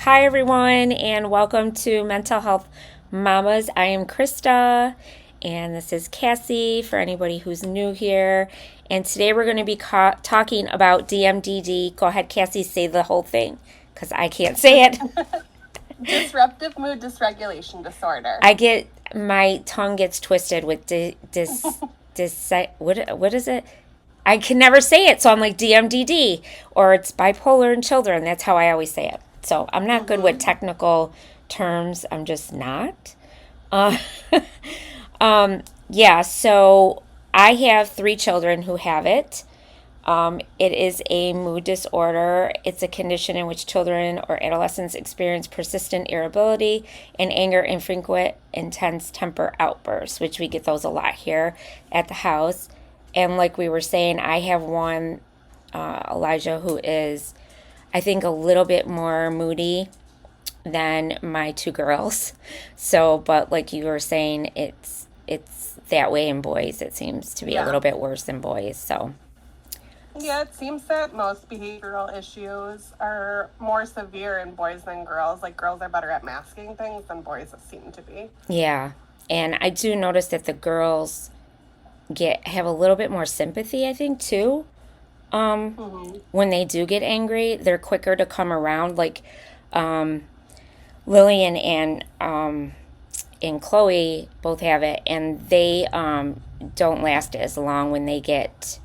Hi, everyone, and welcome to Mental Health Mamas. I am Krista, and this is Cassie for anybody who's new here. And today we're going to be talking about DMDD. Go ahead, Cassie, say the whole thing because I can't say it. Disruptive mood dysregulation disorder. My tongue gets twisted with what is it? I can never say it, so I'm like DMDD, or it's bipolar in children. That's how I always say it. So I'm not good with technical terms. I'm just not. Uh, yeah, so I have three children who have it. It is a mood disorder. It's a condition in which children or adolescents experience persistent irritability and anger and frequent intense temper outbursts, which we get those a lot here at the house. And like we were saying, I have one, Elijah, who is, I think, a little bit more moody than my two girls. So, but like you were saying, it's that way in boys. It seems to be a little Yeah. bit worse in boys. So, Yeah, it seems that most behavioral issues are more severe in boys than girls. Like, girls are better at masking things than boys seem to be. yeah. And I do notice that the girls get have a little bit more sympathy, I think, too. hmm When they do get angry, they're quicker to come around. Like Lillian and Chloe both have it, and they don't last as long when they get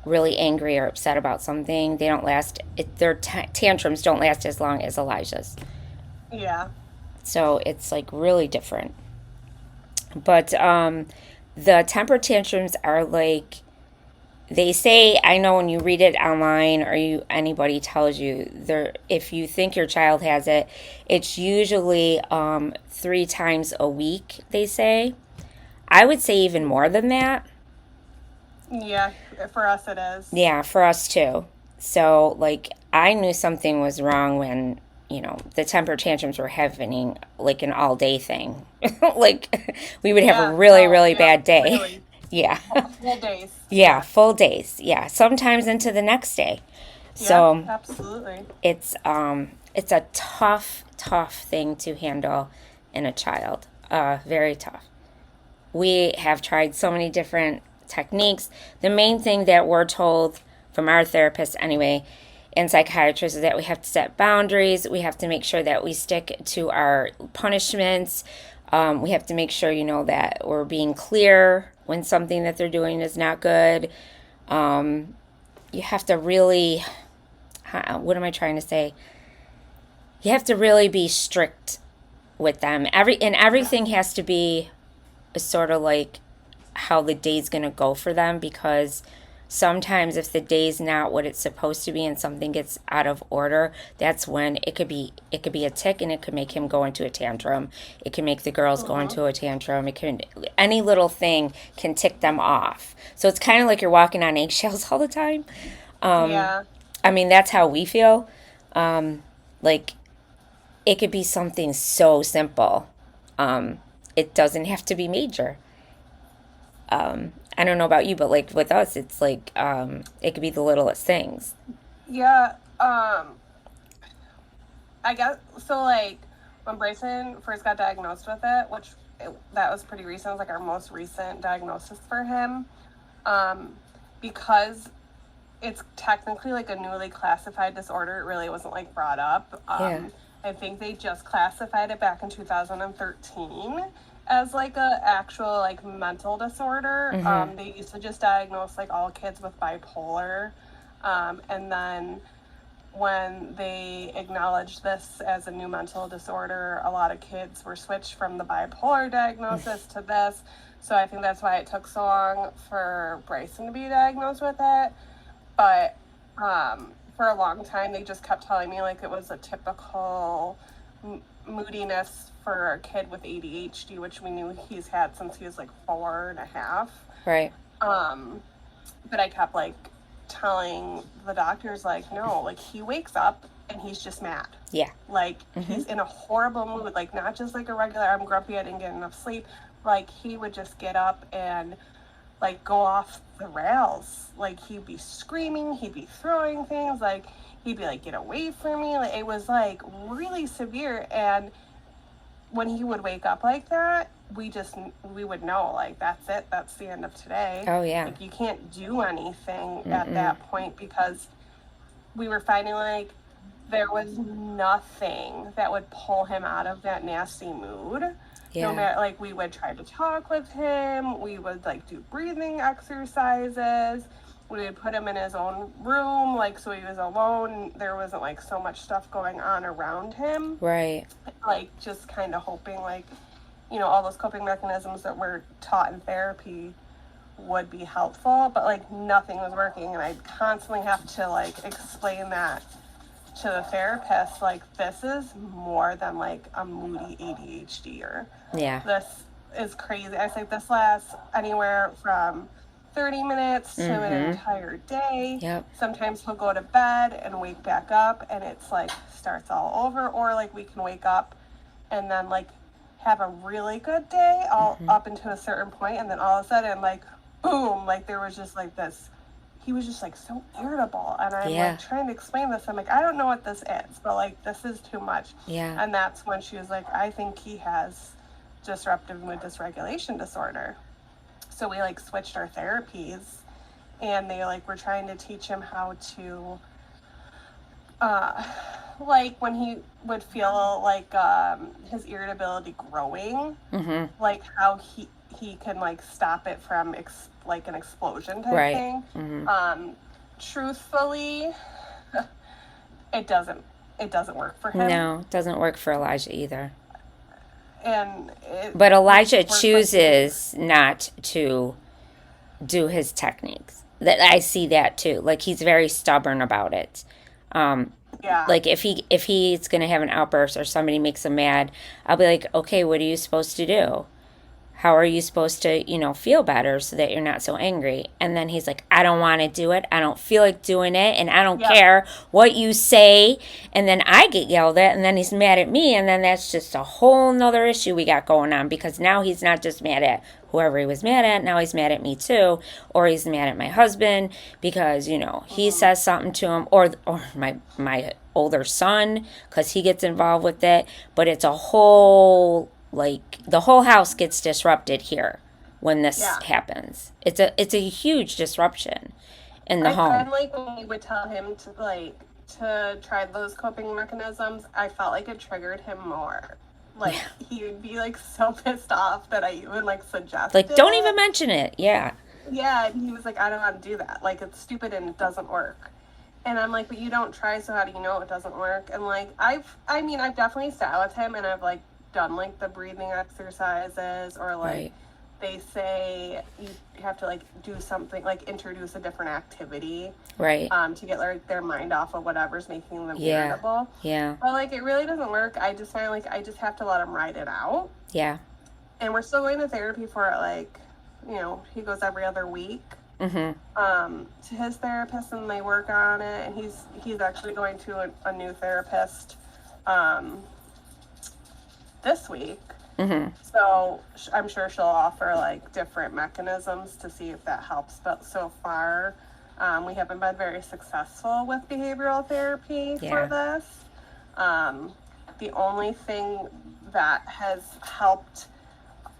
really angry or upset about something. They don't last. Their tantrums don't last as long as Elijah's. Yeah. So it's like really different. But the temper tantrums are like they say. I know when you read it online or anybody tells you there, if you think your child has it, it's usually 3 times a week. They say. I would say even more than that. Yeah, for us it is. Yeah, for us too. So, like, I knew something was wrong when, the temper tantrums were happening like an all day thing. Like, we would have a Yeah, really, no, really yeah, bad day. really. Yeah. Full days. Yeah, Yeah. full days. Yeah, sometimes into the next day. Yeah, So, absolutely. it's a tough, tough thing to handle in a child. Very tough. We have tried so many different techniques. The main thing that we're told from our therapists, anyway, and psychiatrists, is that we have to set boundaries. We have to make sure that we stick to our punishments. We have to make sure, that we're being clear when something that they're doing is not good. You have to really, what am I trying to say? You have to really be strict with them. Yeah. Everything has to be sort of like how the day's going to go for them, because sometimes if the day's not what it's supposed to be and something gets out of order, that's when it could be a tick, and it could make him go into a tantrum. It can make the girls go hmm into a tantrum. It can Any little thing can tick them off. So it's kind of like you're walking on eggshells all the time. Yeah. I mean, that's how we feel. Like, it could be something so simple. It doesn't have to be major. I don't know about you, but like with us, it's like it could be the littlest things. Yeah. I guess so. Like when Bryson first got diagnosed with it, that was pretty recent. It was like our most recent diagnosis for him, um, because it's technically like a newly classified disorder. It really wasn't like brought up. Yeah. I think they just classified it back in 2013 as like a actual like mental disorder. Mm-hmm. They used to just diagnose like all kids with bipolar, and then when they acknowledged this as a new mental disorder, a lot of kids were switched from the bipolar diagnosis to this. So I think that's why it took so long for Bryson to be diagnosed with it. But for a long time, they just kept telling me like it was a typical moodiness for a kid with ADHD, which we knew he's had since he was like 4.5. Right. Um, but I kept like telling the doctors like, no, like he wakes up and he's just mad. Yeah. Like Mm-hmm. he's in a horrible mood, like not just like a regular I'm grumpy, I didn't get enough sleep. Like he would just get up and like go off the rails. Like he'd be screaming, he'd be throwing things, like he'd be like, get away from me. Like, it was like really severe. And when he would wake up like that, we would know, like, that's it, that's the end of today. Oh, yeah. Like, you can't do anything Mm-mm. at that point, because we were finding like there was nothing that would pull him out of that nasty mood. Yeah. No matter, like, we would try to talk with him, we would like do breathing exercises, we would put him in his own room, like, so he was alone, there wasn't like so much stuff going on around him. Right. Like, just kind of hoping, like, you know, all those coping mechanisms that were taught in therapy would be helpful, but like nothing was working. And I'd constantly have to like explain that to the therapist, like, this is more than like a moody ADHD-er. Yeah. This is crazy. I say this lasts anywhere from 30 minutes to an entire day. Yep. Sometimes he'll go to bed and wake back up and it's like starts all over, or like we can wake up and then like have a really good day all up until a certain point, and then all of a sudden, like, boom, like there was just like this, he was just like so irritable, and I'm like trying to explain this, I'm like, I don't know what this is, but like this is too much. Yeah. And that's when she was like, I think he has disruptive mood dysregulation disorder. So we like switched our therapies, and they like were trying to teach him how to like when he would feel like his irritability growing, like how he can like stop it from like an explosion type thing. Truthfully, it doesn't work for him. No, it doesn't work for Elijah either. And but Elijah chooses not to do his techniques. That I see that too. Like, he's very stubborn about it. Like if he's gonna have an outburst or somebody makes him mad, I'll be like, okay, what are you supposed to do? How are you supposed to, you know, feel better so that you're not so angry? And then he's like, I don't want to do it. I don't feel like doing it. And I don't care what you say. And then I get yelled at, and then he's mad at me. And then that's just a whole nother issue we got going on, because now he's not just mad at whoever he was mad at. Now he's mad at me too. Or he's mad at my husband because, you know, he says something to him, or my older son, because he gets involved with it. But it's a whole, like, the whole house gets disrupted here when this happens. It's a huge disruption in the home. And like when we would tell him to try those coping mechanisms, I felt like it triggered him more. Like, he would be like so pissed off that I even like suggested, like, don't even mention it. Yeah, and he was like, I don't want to do that, like, it's stupid and it doesn't work. And I'm like, but you don't try, so how do you know it doesn't work? And like, I've definitely sat with him and I've like done like the breathing exercises, or like they say you have to like do something, like introduce a different activity, to get like their mind off of whatever's making them irritable. But like, it really doesn't work. I just find like I just have to let him ride it out. And we're still going to therapy for it, like, you know, he goes every other week to his therapist, and they work on it, and he's actually going to a new therapist this week. So I'm sure she'll offer like different mechanisms to see if that helps, but so far we haven't been very successful with behavioral therapy for this. The only thing that has helped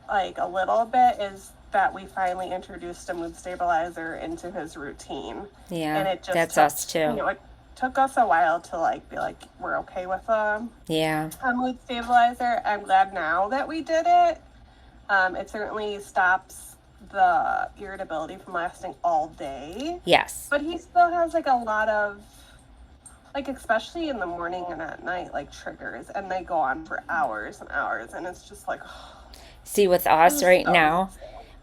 like a little bit is that we finally introduced a mood stabilizer into his routine. And it just that's us too. You know, it took us a while to like be like, we're okay with a mood stabilizer. I'm glad now that we did it. It certainly stops the irritability from lasting all day. But he still has like a lot of, like, especially in the morning and at night, like triggers, and they go on for hours and hours, and it's just like, see, with us right now,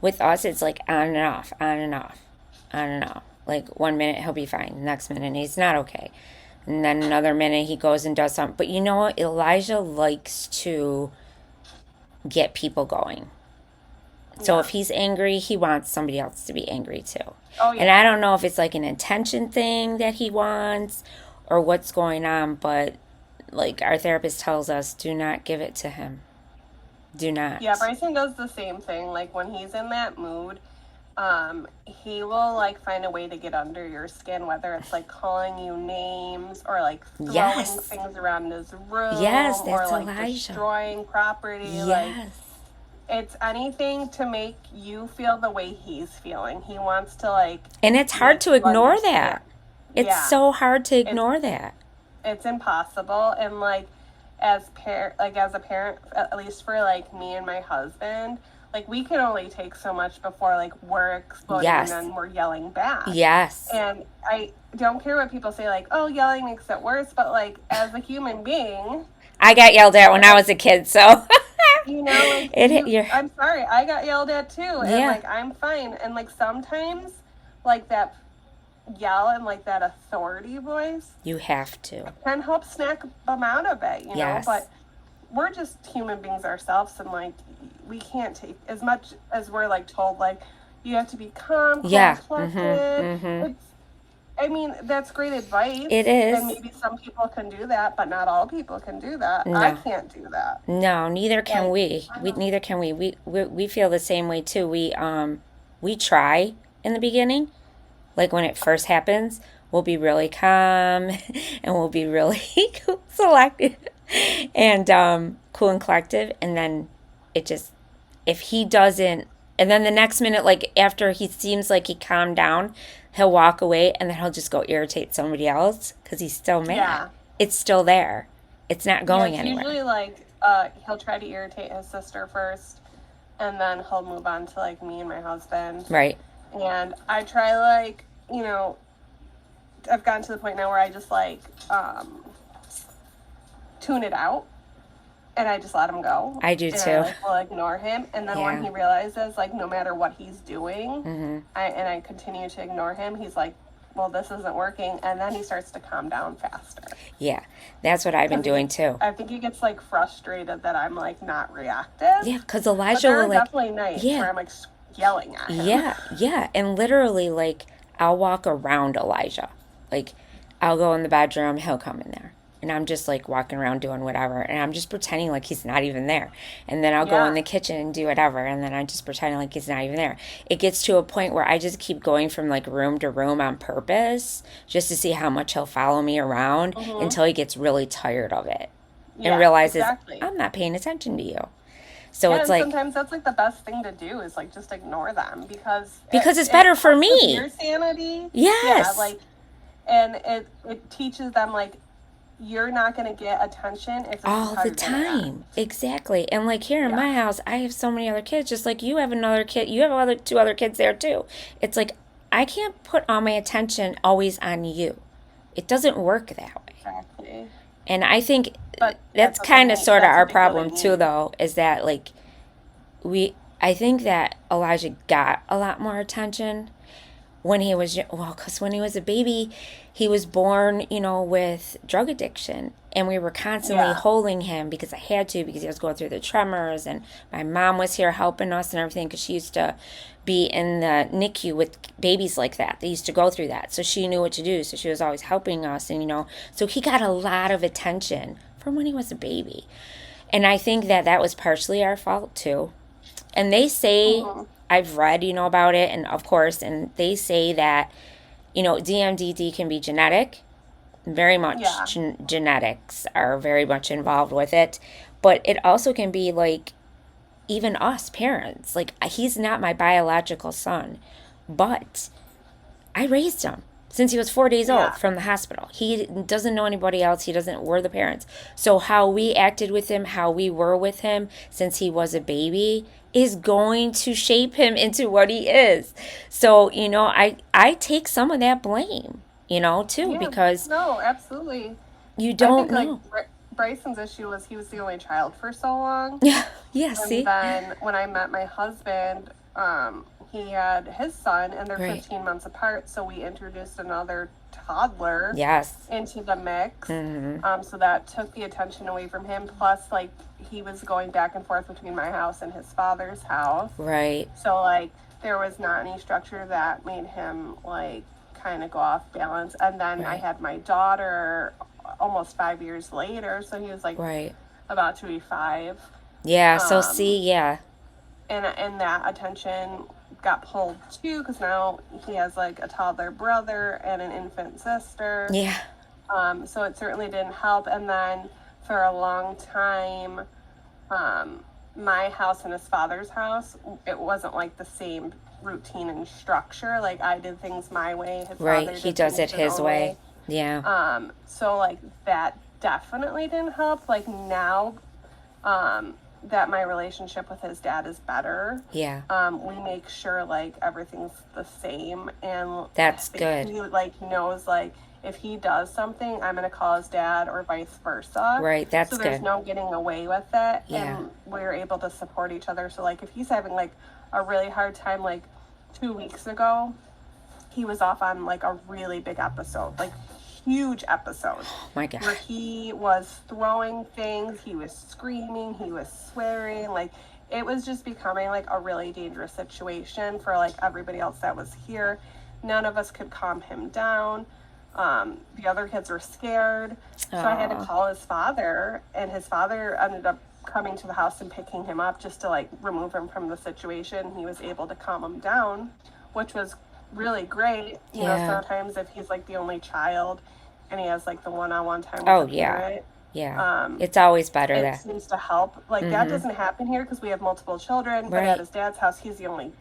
with us, it's like on and off, on and off, on and off. Like, 1 minute he'll be fine, the next minute he's not okay. And then another minute he goes and does something. But you know what? Elijah likes to get people going. So if he's angry, he wants somebody else to be angry too. And I don't know if it's like an intention thing that he wants or what's going on, but like our therapist tells us, do not give it to him. Do not. Yeah, Bryson does the same thing. Like, when he's in that mood, he will like find a way to get under your skin, whether it's like calling you names or like throwing Yes. things around his Yes, room or that's like Elijah. destroying property. Like, Yes. it's anything to make you feel the way he's feeling. He wants to like And it's hard make to you ignore understand. that. It's Yeah, so hard to it's ignore that. it's impossible. And like as a parent, at least for like me and my husband, like we can only take so much before like we're exploding and Yes. then we're yelling back. Yes. And I don't care what people say, like, oh, yelling makes it worse, but like as a human being, I got yelled at when I was a kid, so like it you're I'm sorry, I got yelled at too, and yeah, like I'm fine. And like sometimes like that yell and like that authority voice you have to. can help snack them out of it, Yes. but we're just human beings ourselves, and like we can't take as much as we're like told, like you have to be calm, cool, Yeah. and Mhm. collected. Mhm. I mean, that's great advice, It and is. maybe some people can do that, but not all people can do that. I No. can't do that. No, neither can Like, we. We neither can we. We feel the same way too. We try in the beginning, like when it first happens, we'll be really calm and we'll be really selective and cool and collective, and then it just if he doesn't, and then the next minute, like after he seems like he calmed down, he'll walk away and then he'll just go irritate somebody else because he's still mad. yeah, It's still there. It's not yeah. going It's anywhere. usually like he'll try to irritate his sister first, and then he'll move on to like me and my husband. Right. And I try like I've gotten to the point now where I just like tune it out, and I just let him go. I do And I too. like will ignore him. And then when Yeah. he realizes like no matter what he's doing, Hmm. I continue to ignore him, he's like, well, this isn't working, and then he starts to calm down faster. Yeah. That's what I've been Because doing too. I think he gets like frustrated that I'm like not reactive. Yeah, because But Elijah there will are like, definitely nights yeah, where I'm like yelling at him. yeah, yeah. And literally, like, I'll walk around Elijah. Like, I'll go in the bedroom, he'll come in there. And I'm just like walking around doing whatever. And I'm just pretending like he's not even there. And then I'll go in Yeah. the kitchen and do whatever. And then I'm just pretending like he's not even there. It gets to a point where I just keep going from like room to room on purpose just to see how much he'll follow me around Mm-hmm. until he gets really tired of it and Yeah, realizes exactly. I'm not paying attention to you. So Yeah, it's and like, sometimes that's like the best thing to do is like just ignore them, because because it's it better for helps with me. your sanity. Yeah, Yes. like, and it teaches them like you're not going to get attention if this is All how the you're going to time. act. Exactly. And like here in Yeah. my house, I have so many other kids, just like you have another kid. You have other two other kids there too. It's like I can't put all my attention always on you. It doesn't work that way. Exactly. And I think But that's kind of sort of that's our what they really problem too, need. though, is that like I think that Elijah got a lot more attention when he was because when he was a baby, he was born, with drug addiction, and we were constantly Yeah. holding him because I had to because he was going through the tremors, and my mom was here helping us and everything because she used to be in the NICU with babies like that. They used to go through that, so she knew what to do. So she was always helping us, and so he got a lot of attention from when he was a baby, and I think that that was partially our fault too. And they say, Hmm. I've read, about it, and of course, and they say that, DMDD can be genetic. Very much Yeah. genetics are very much involved with it. But it also can be like even us parents. Like, he's not my biological son, but I raised him since he was 4 days old Yeah. from the hospital. He doesn't know anybody else. We're the parents. So how we acted with him, how we were with him since he was a baby is going to shape him into what he is. So, I take some of that blame, too, Yeah. because No, absolutely. you I don't think like know. Bryson's issue was he was the only child for so long. Yeah, yeah, And see? then when I met my husband, he had his son, and they're Right. 15 months apart. So we introduced another toddler Yes. into the mix. Mm-hmm. So that took the attention away from him. Plus, like, he was going back and forth between my house and his father's house. Right. So, like, there was not any structure that made him, like, kind of go off balance. And then I Right. had my daughter almost 5 years later. So he was, like, Right. about to be 5. Yeah, so Um, see, yeah. and that attention got pulled too, because now he has like a toddler brother and an infant sister. Yeah. So it certainly didn't help. And then for a long time, my house and his father's house, it wasn't like the same routine and structure. Like I did things my way, his Right. father He did does things it his own way. Yeah. So like that definitely didn't help. Like now, that my relationship with his dad is better. Yeah. We make sure like everything's the same, and That's good. he like knows like if he does something, I'm gonna call his dad or vice versa. Right. That's so there's good. no getting away with it, Yeah. and we're able to support each other. So like if he's having like a really hard time, like 2 weeks ago, he was off on like a really big episode, like huge episode. Oh my God. Where he was throwing things, he was screaming, he was swearing, like it was just becoming like a really dangerous situation for like everybody else that was here. None of us could calm him down. The other kids were scared. So I had to call his father, and his father ended up coming to the house and picking him up just to like remove him from the situation. He was able to calm him down, which was really great. You know, sometimes if he's like the only child and he has like the one-on-one time with the parent, it's always better it seems to help. Like that doesn't happen here because we have multiple children, but at his dad's house he's the only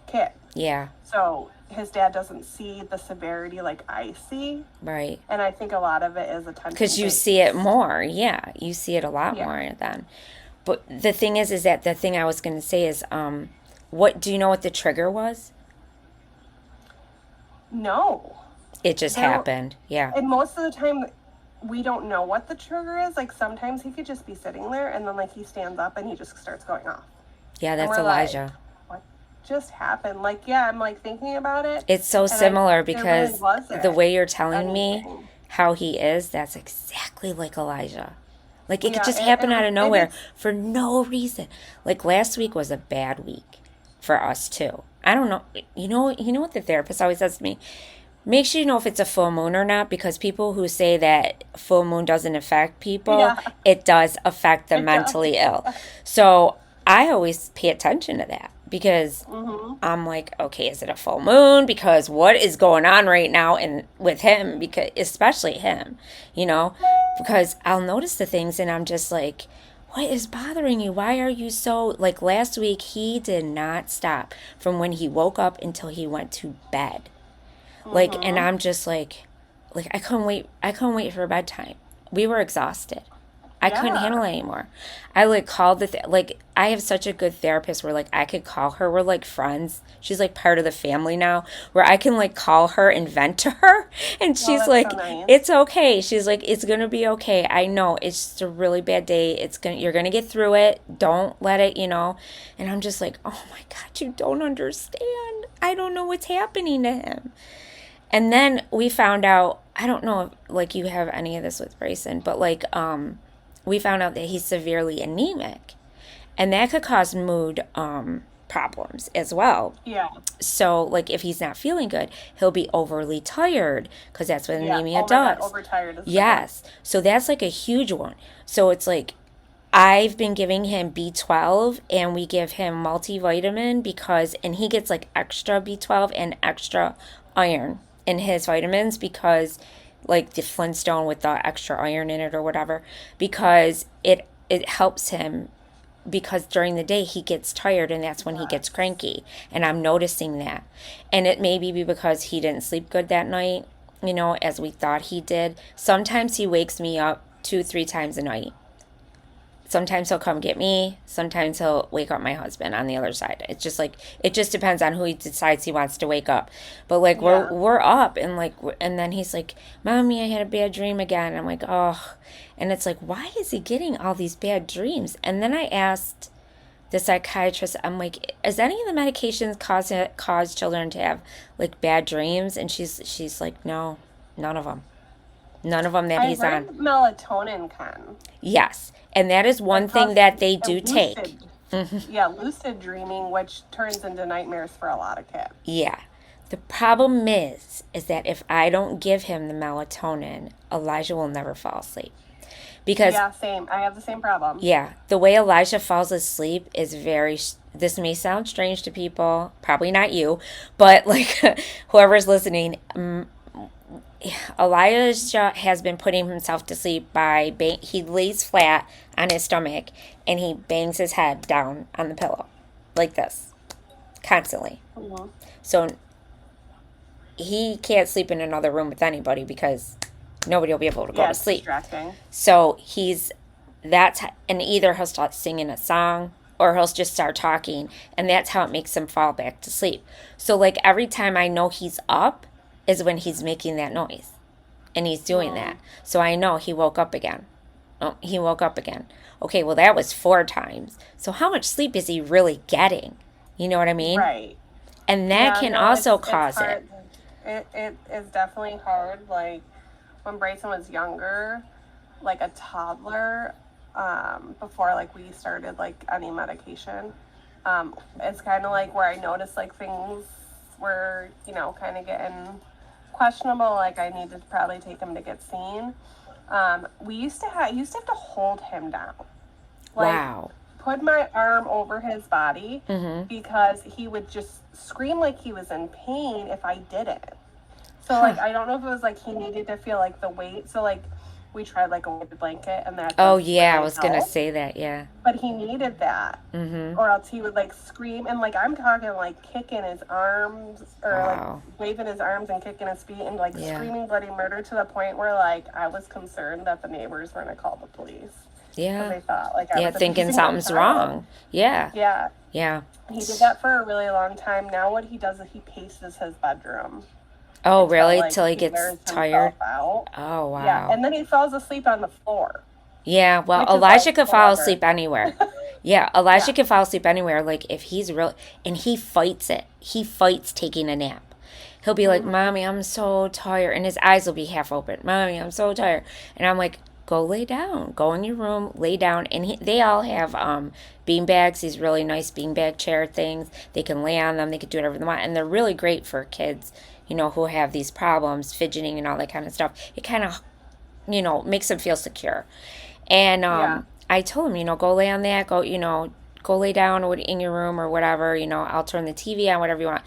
kid. Yeah. So his dad doesn't see the severity like I see. Right. And I think a lot of it is attention. Because you see it more. Yeah. You see it a lot more then. But the thing is that the thing I was going to say is, what do you know what the trigger was? No. It just happened. Yeah. And most of the time we don't know what the trigger is. Like sometimes he could just be sitting there and then like he stands up and he just starts going off. Yeah, that's Elijah. Like, what just happened? Like, yeah, I'm like thinking about it. It's so similar because really the way you're telling me how he is, that's exactly like Elijah. Like it could just happen out of nowhere for no reason. Like last week was a bad week for us too. I don't know. You know what the therapist always says to me? Make sure you know if it's a full moon or not, because people who say that full moon doesn't affect people, it does affect the mentally ill. So I always pay attention to that because I'm like, okay, is it a full moon? Because what is going on right now and with him? Because especially him, because I'll notice the things and I'm just like, what is bothering you? Why are you so, like last week, he did not stop from when he woke up until he went to bed. Like, and I'm just like I couldn't wait for bedtime. We were exhausted. I couldn't handle it anymore. I like called I have such a good therapist where like I could call her. We're like friends. She's like part of the family now, where I can like call her and vent to her. And she's like, so nice. It's okay. She's like, it's going to be okay. I know it's just a really bad day. You're going to get through it. Don't let it, And I'm just like, oh my God, you don't understand. I don't know what's happening to him. And then we found out, I don't know if like you have any of this with Bryson, but like, we found out that he's severely anemic, and that could cause mood problems as well. Yeah. So, like, if he's not feeling good, he'll be overly tired because that's what anemia does. God, overtired is yes. So that's like a huge one. So it's like I've been giving him B12 and we give him multivitamin and he gets like extra B12 and extra iron in his vitamins because like the Flintstone with the extra iron in it or whatever, because it helps him, because during the day he gets tired and that's when he gets cranky, and I'm noticing that. And it may be because he didn't sleep good that night, as we thought he did. Sometimes he wakes me up 2-3 times a night. Sometimes he'll come get me. Sometimes he'll wake up my husband on the other side. It's just like, it just depends on who he decides he wants to wake up. But like we're up and like, and then he's like, Mommy, I had a bad dream again. And I'm like, oh, and it's like, why is he getting all these bad dreams? And then I asked the psychiatrist, I'm like, is any of the medications cause children to have like bad dreams? And she's like, no, none of them. None of them that he's on. Melatonin can. Yes. And that is one thing that they do take. Yeah, lucid dreaming, which turns into nightmares for a lot of kids. Yeah. The problem is that if I don't give him the melatonin, Elijah will never fall asleep. Because Yeah, same. I have the same problem. yeah, the way Elijah falls asleep is this may sound strange to people, probably not you, but like whoever's listening, Elijah has been putting himself to sleep by he lays flat on his stomach and he bangs his head down on the pillow like this constantly. Mhm. So he can't sleep in another room with anybody because nobody will be able to go Yeah, to it's sleep. distracting. So and either he'll start singing a song or he'll just start talking, and that's how it makes him fall back to sleep. So like every time I know he's up is when he's making that noise and he's doing that. So I know he woke up again. Oh, he woke up again. Okay, well, that was 4 times. So how much sleep is he really getting? You know what I mean? Right. And that Yeah, can no, also it's cause it. hard. It is definitely hard. Like when Bryson was younger, like a toddler, before like we started like any medication, it's kind of like where I noticed like things were, kind of getting questionable. Like I need to probably take him to get seen. We used to have to hold him down, like Wow. put my arm over his body Mm-hmm. because he would just scream like he was in pain if I didn't. So Huh. like I don't know if it was like he needed to feel like the weight. So like we tried like a weighted blanket and that Oh, does yeah, I really was going to help. say that, yeah. But he needed that. Mm-hmm. Or else he would like scream and like I'm talking like kicking his arms or like Wow. waving his arms and kicking his feet and like Yeah. screaming bloody murder to the point where like I was concerned that the neighbors were gonna call the police because Yeah. they thought like I Yeah, was thinking abusing my something's child. wrong. Yeah. Yeah, Yeah. he did that for a really long time. Now what he does is he paces his bedroom Oh, until really? like Till he he gets wears tired? himself out. Oh, Yeah, wow. and then he falls asleep on the floor, Yeah, well, which is like Elijah could fall whatever. asleep anywhere. Yeah, Elijah Yeah. can fall asleep anywhere. Like, if he's real, and he fights it. He fights taking a nap. He'll be like, Mhm. Mommy, I'm so tired. And his eyes will be half open. Mommy, I'm so tired. And I'm like, go lay down. Go in your room, lay down. And they all have bean bags, these really nice beanbag chair things. They can lay on them. They can do whatever they want. And they're really great for kids, who have these problems, fidgeting and all that kind of stuff. It kind of, makes them feel secure. And Yeah. I told him, go lay on that, go lay down in your room or whatever, I'll turn the TV on, whatever you want.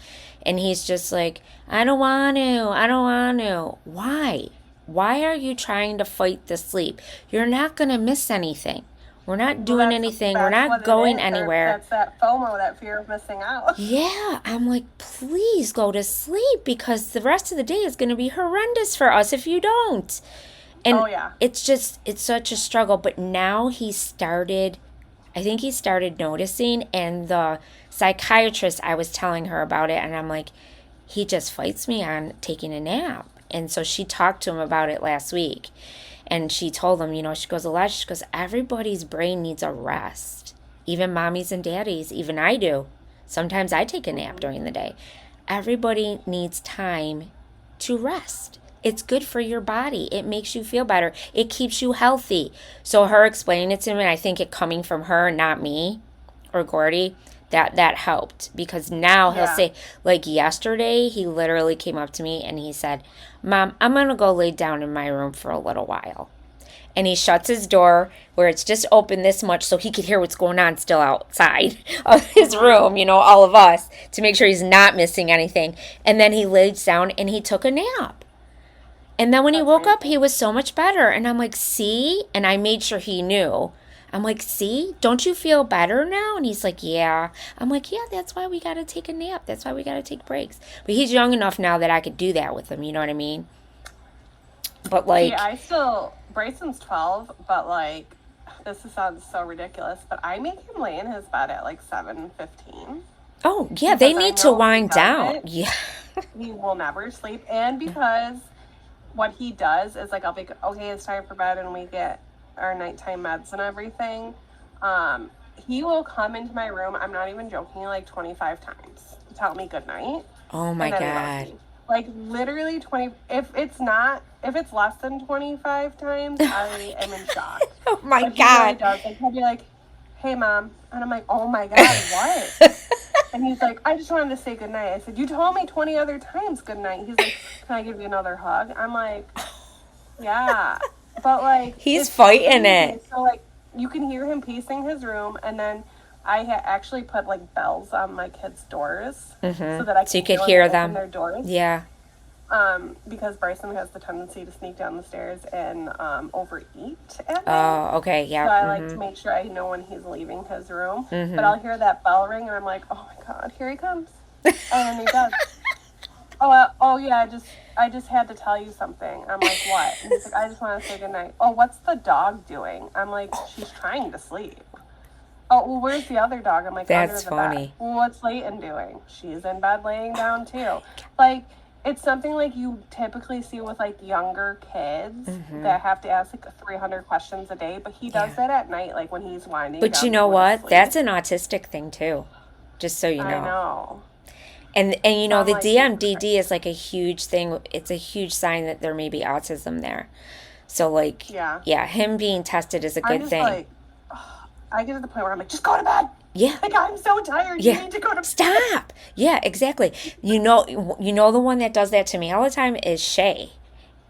And he's just like, I don't want to, I don't want to. Why? Why are you trying to fight the sleep? You're not going to miss anything. We're not Well, doing anything. We're that's not what it going is. anywhere. That's that FOMO, that fear of missing out. Yeah, I'm like, please go to sleep because the rest of the day is going to be horrendous for us if you don't. Oh And yeah. it's such a struggle. But now I think he started noticing. And the psychiatrist, I was telling her about it, and I'm like, he just fights me on taking a nap. And so she talked to him about it last week. And she told him, she goes, Elijah, she goes, everybody's brain needs a rest. Even mommies and daddies, even I do. Sometimes I take a nap during the day. Everybody needs time to rest. It's good for your body. It makes you feel better. It keeps you healthy. So her explaining it to me, and I think it coming from her, not me or Gordy, that helped because now he'll Yeah. say, like yesterday, he literally came up to me and he said, Mom, I'm going to go lay down in my room for a little while. And he shuts his door where it's just open this much so he could hear what's going on still outside of his room, all of us, to make sure he's not missing anything. And then he lays down and he took a nap. And then when he That's woke up, amazing. he was so much better. And I'm like, see? And I made sure he knew. I'm like, see? Don't you feel better now? And he's like, yeah. I'm like, yeah, that's why we got to take a nap. That's why we got to take breaks. But he's young enough now that I could do that with him. You know what I mean? But See, like, I still Bryson's 12, but like sounds so ridiculous, but I make him lay in his bed at like 7:15 oh, yeah, they because I need to know if he wind down. doesn't, Yeah. he will never sleep. And because what he does is like I'll be okay, it's time for bed, and we get our nighttime meds and everything. Um, he will come into my room. I'm not even joking, like 25 times to tell me good night, Oh my and then he goes to God. sleep. Like literally 20. If it's less than 25 times, I am in shock. Oh my But he really God. does. Like he'll be like, "Hey, mom," and I'm like, "Oh my God, what?" And he's like, "I just wanted to say goodnight." I said, "You told me 20 other times goodnight." He's like, "Can I give you another hug?" I'm like, "Yeah." But like He's it's so fighting crazy. it. So like you can hear him pacing his room, and then I actually put like bells on my kids' doors so that I So you can could hear when they hear open them. their doors. Yeah. Because Bryson has the tendency to sneak down the stairs and overeat at night. Oh, okay. So Yeah. I like to Mm-hmm. make sure I know when he's leaving his room. But Mm-hmm. I'll hear that bell ring, and I'm like, oh my god, here he comes. And then he does. Oh yeah, I just had to tell you something. I'm like, what? And he's like, I just want to say goodnight. Oh, what's the dog doing? I'm like, she's trying to sleep. Oh, well, where's the other dog? I'm like, under That's the bed. funny. Well, what's Layton doing? She's in bed laying down too. Like, it's something like you typically see with like younger kids that have to ask like 300 questions a day, but he does Yeah. that at night, like when he's winding But you down to know go to what? sleep. That's an autistic thing too. Just so you I know. know. And you So know I'm the like, Jesus DMDD is Christ. like a huge thing. It's a huge sign that there may be autism there. So like Yeah. yeah, him being tested is a I'm good just thing. like, I get to the point where I'm like, just go to bed. Yeah. Like, I'm so tired. You Yeah. need to go to bed. Stop. Yeah, exactly. You know the one that does that to me all the time is Shay.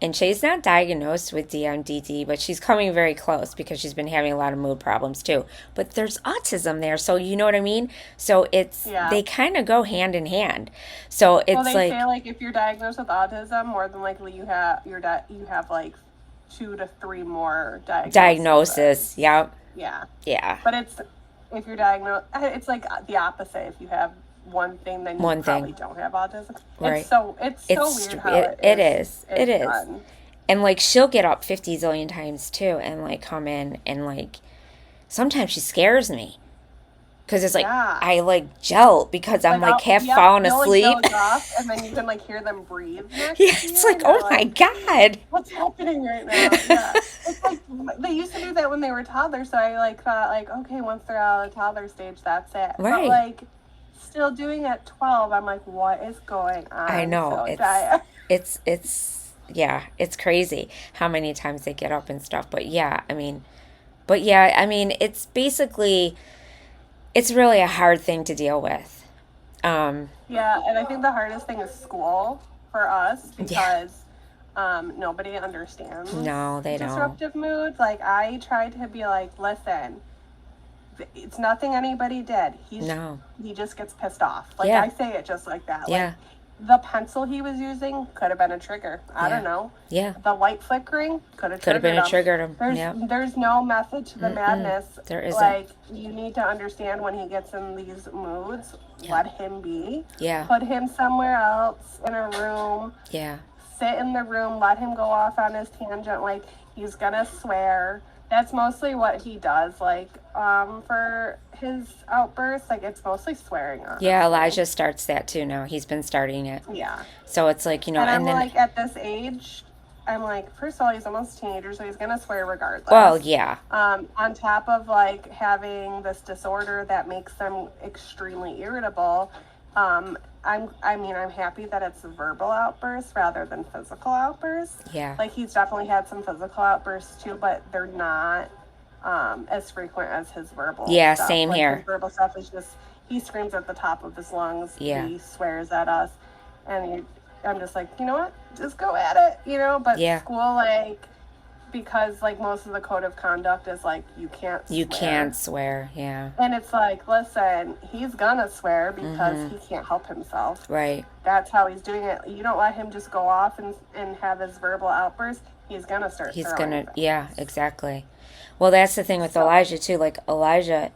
And Shay's not diagnosed with DMDD, but she's coming very close because she's been having a lot of mood problems too. But there's autism there, so you know what I mean? So it's Yeah. they kind of go hand in hand. So Well, it's they say like like if you're diagnosed with autism, more than likely you have like 2 to 3 more diagnoses. diagnosis. Yep. Yeah, Yeah. but it's if you're diagnosed, it's like the opposite. If you have one thing, then you One thing. probably don't have autism. It's Right. so it's so It's weird how it, it is. It is is. done. And like she'll get up 50 zillion times too and like come in and like sometimes she scares me because it's like Yeah. I like gel because I'm Like like half yep, falling you'll like asleep. doze off, and then you can like hear them breathe Yeah, next to it's you, like and oh you're my like, god. what's happening right now? Yeah, it's like they used to do that when they were toddlers. So I like thought like, okay, once they're out of the toddler stage, that's it. But Right. like, still doing at 12, I'm like, what is going on? I I'm know. so tired. It's yeah, it's crazy how many times they get up and stuff. But yeah, I mean, it's basically it's really a hard thing to deal with. Um, Yeah, and I think the hardest thing is school for us yeah. because nobody understands No, they don't. disruptive moods. Like I tried to be like, listen, it's nothing anybody did. No. He just gets pissed off. Like Yeah. I say it just like that. Like Yeah. the pencil he was using could have been a trigger. I Yeah. don't know. Yeah. The light flickering could have Could have been triggered a him. triggered him. There's Yeah. there's no method to the madness. There isn't. Like you need to understand when he gets in these moods. Yeah. Let him be. Yeah. Put him somewhere else in a room. Yeah. Sit in the room. Let him go off on his tangent. Like he's gonna swear. That's mostly what he does. Like for his outbursts, like it's mostly swearing. Honestly. Yeah, Elijah starts that too now. He's been starting it. Yeah. So it's like, you know, And I'm and then like, at this age, I'm like, first of all, he's almost a teenager, so he's gonna swear regardless. well, yeah. On top of like having this disorder that makes them extremely irritable, I'm happy that it's verbal outbursts rather than physical outbursts. Yeah. Like he's definitely had some physical outbursts too, but they're not as frequent as his verbal. Yeah, stuff. same Like, here. his verbal stuff is just he screams at the top of his lungs. Yeah. He swears at us, and I'm just like, you know what? Just go at it, you know. But Yeah. school, like, because like most of the code of conduct is like you can't. You swear. can't swear. Yeah. And it's like, listen, he's gonna swear because he can't help himself. Right. That's how he's doing it. You don't let him just go off and have his verbal outburst. He's gonna start. He's throwing gonna, things. yeah, exactly. Well, that's the thing with Elijah too. Like Elijah,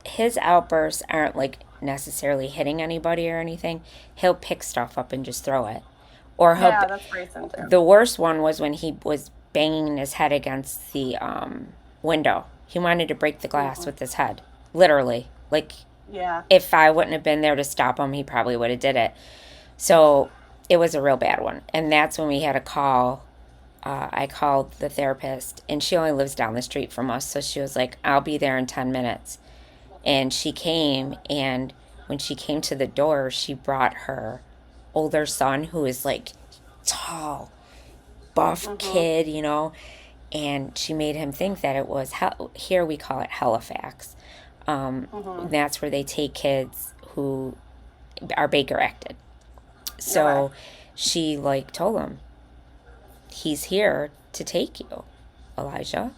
his outbursts aren't like necessarily hitting anybody or anything. He'll pick stuff up and just throw it, or he'll. Yeah, that's Grayson too. The worst one was when he was banging his head against the window. He wanted to break the glass with his head, literally. Like Yeah. if I wouldn't have been there to stop him, he probably would have did it. So it was a real bad one, and that's when we had a call. I called the therapist, and she only lives down the street from us, so she was like, I'll be there in 10 minutes. And she came, and when she came to the door, she brought her older son, who is like tall, buff kid, you know, and she made him think that it was, here we call it Halifax. That's where they take kids who are Baker acted. So Okay. she like told him, he's here to take you. Elijah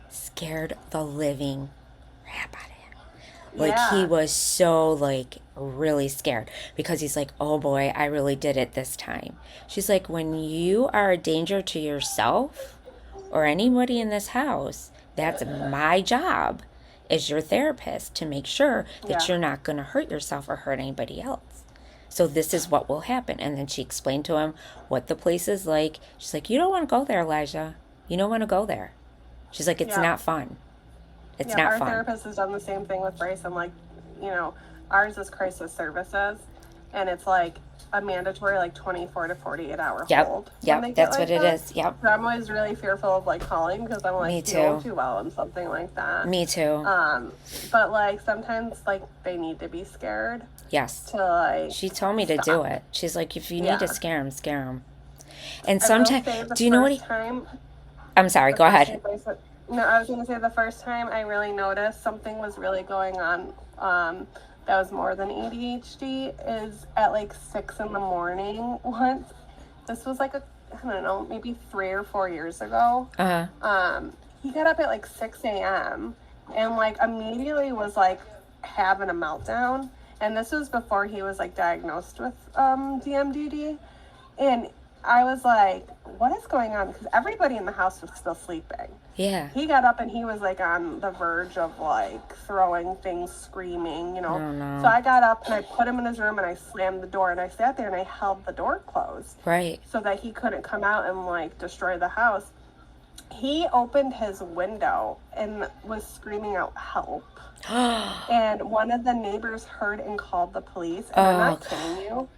scared the living crap out of him. Like, he Yeah. was so, like, really scared because he's like, oh boy, I really did it this time. She's like, when you are a danger to yourself or anybody in this house, that's my job as your therapist to make sure that Yeah. you're not going to hurt yourself or hurt anybody else. So this is what will happen. And then she explained to him what the place is like. She's like, you don't want to go there, Elijah. You don't want to go there. She's like, it's Yeah. not fun. It's Yeah, not our fun. therapist has done the same thing with Bryson. Like, you know, ours is crisis services, and it's like a mandatory like 24 to 48 hour Yep. hold. Yep. That's what it is. Yep. So I'm always really fearful of like calling because I'm like, Me you won't too. do well in something like that. Me too. But like sometimes like they need to be scared Yes. to like. She told me to stop. do it. She's like, if you need to Yeah. scare him, scare him. And I will sometimes, say the do you know what first time. I'm sorry, The go first ahead. time no, I was going to say the first time I really noticed something was really going on that was more than ADHD is at like 6 in the morning once. This was like I don't know, maybe 3 or 4 years ago. He got up at like 6 a.m. and like immediately was like having a meltdown. And this was before he was like diagnosed with DMDD. And I was like, what is going on? Because everybody in the house was still sleeping. Yeah. He got up and he was like on the verge of like throwing things, screaming, you know. Oh, no. So I got up and I put him in his room and I slammed the door and I sat there and I held the door closed. Right. So that he couldn't come out and like destroy the house. He opened his window and was screaming out help. And one of the neighbors heard and called the police. And I'm not kidding you.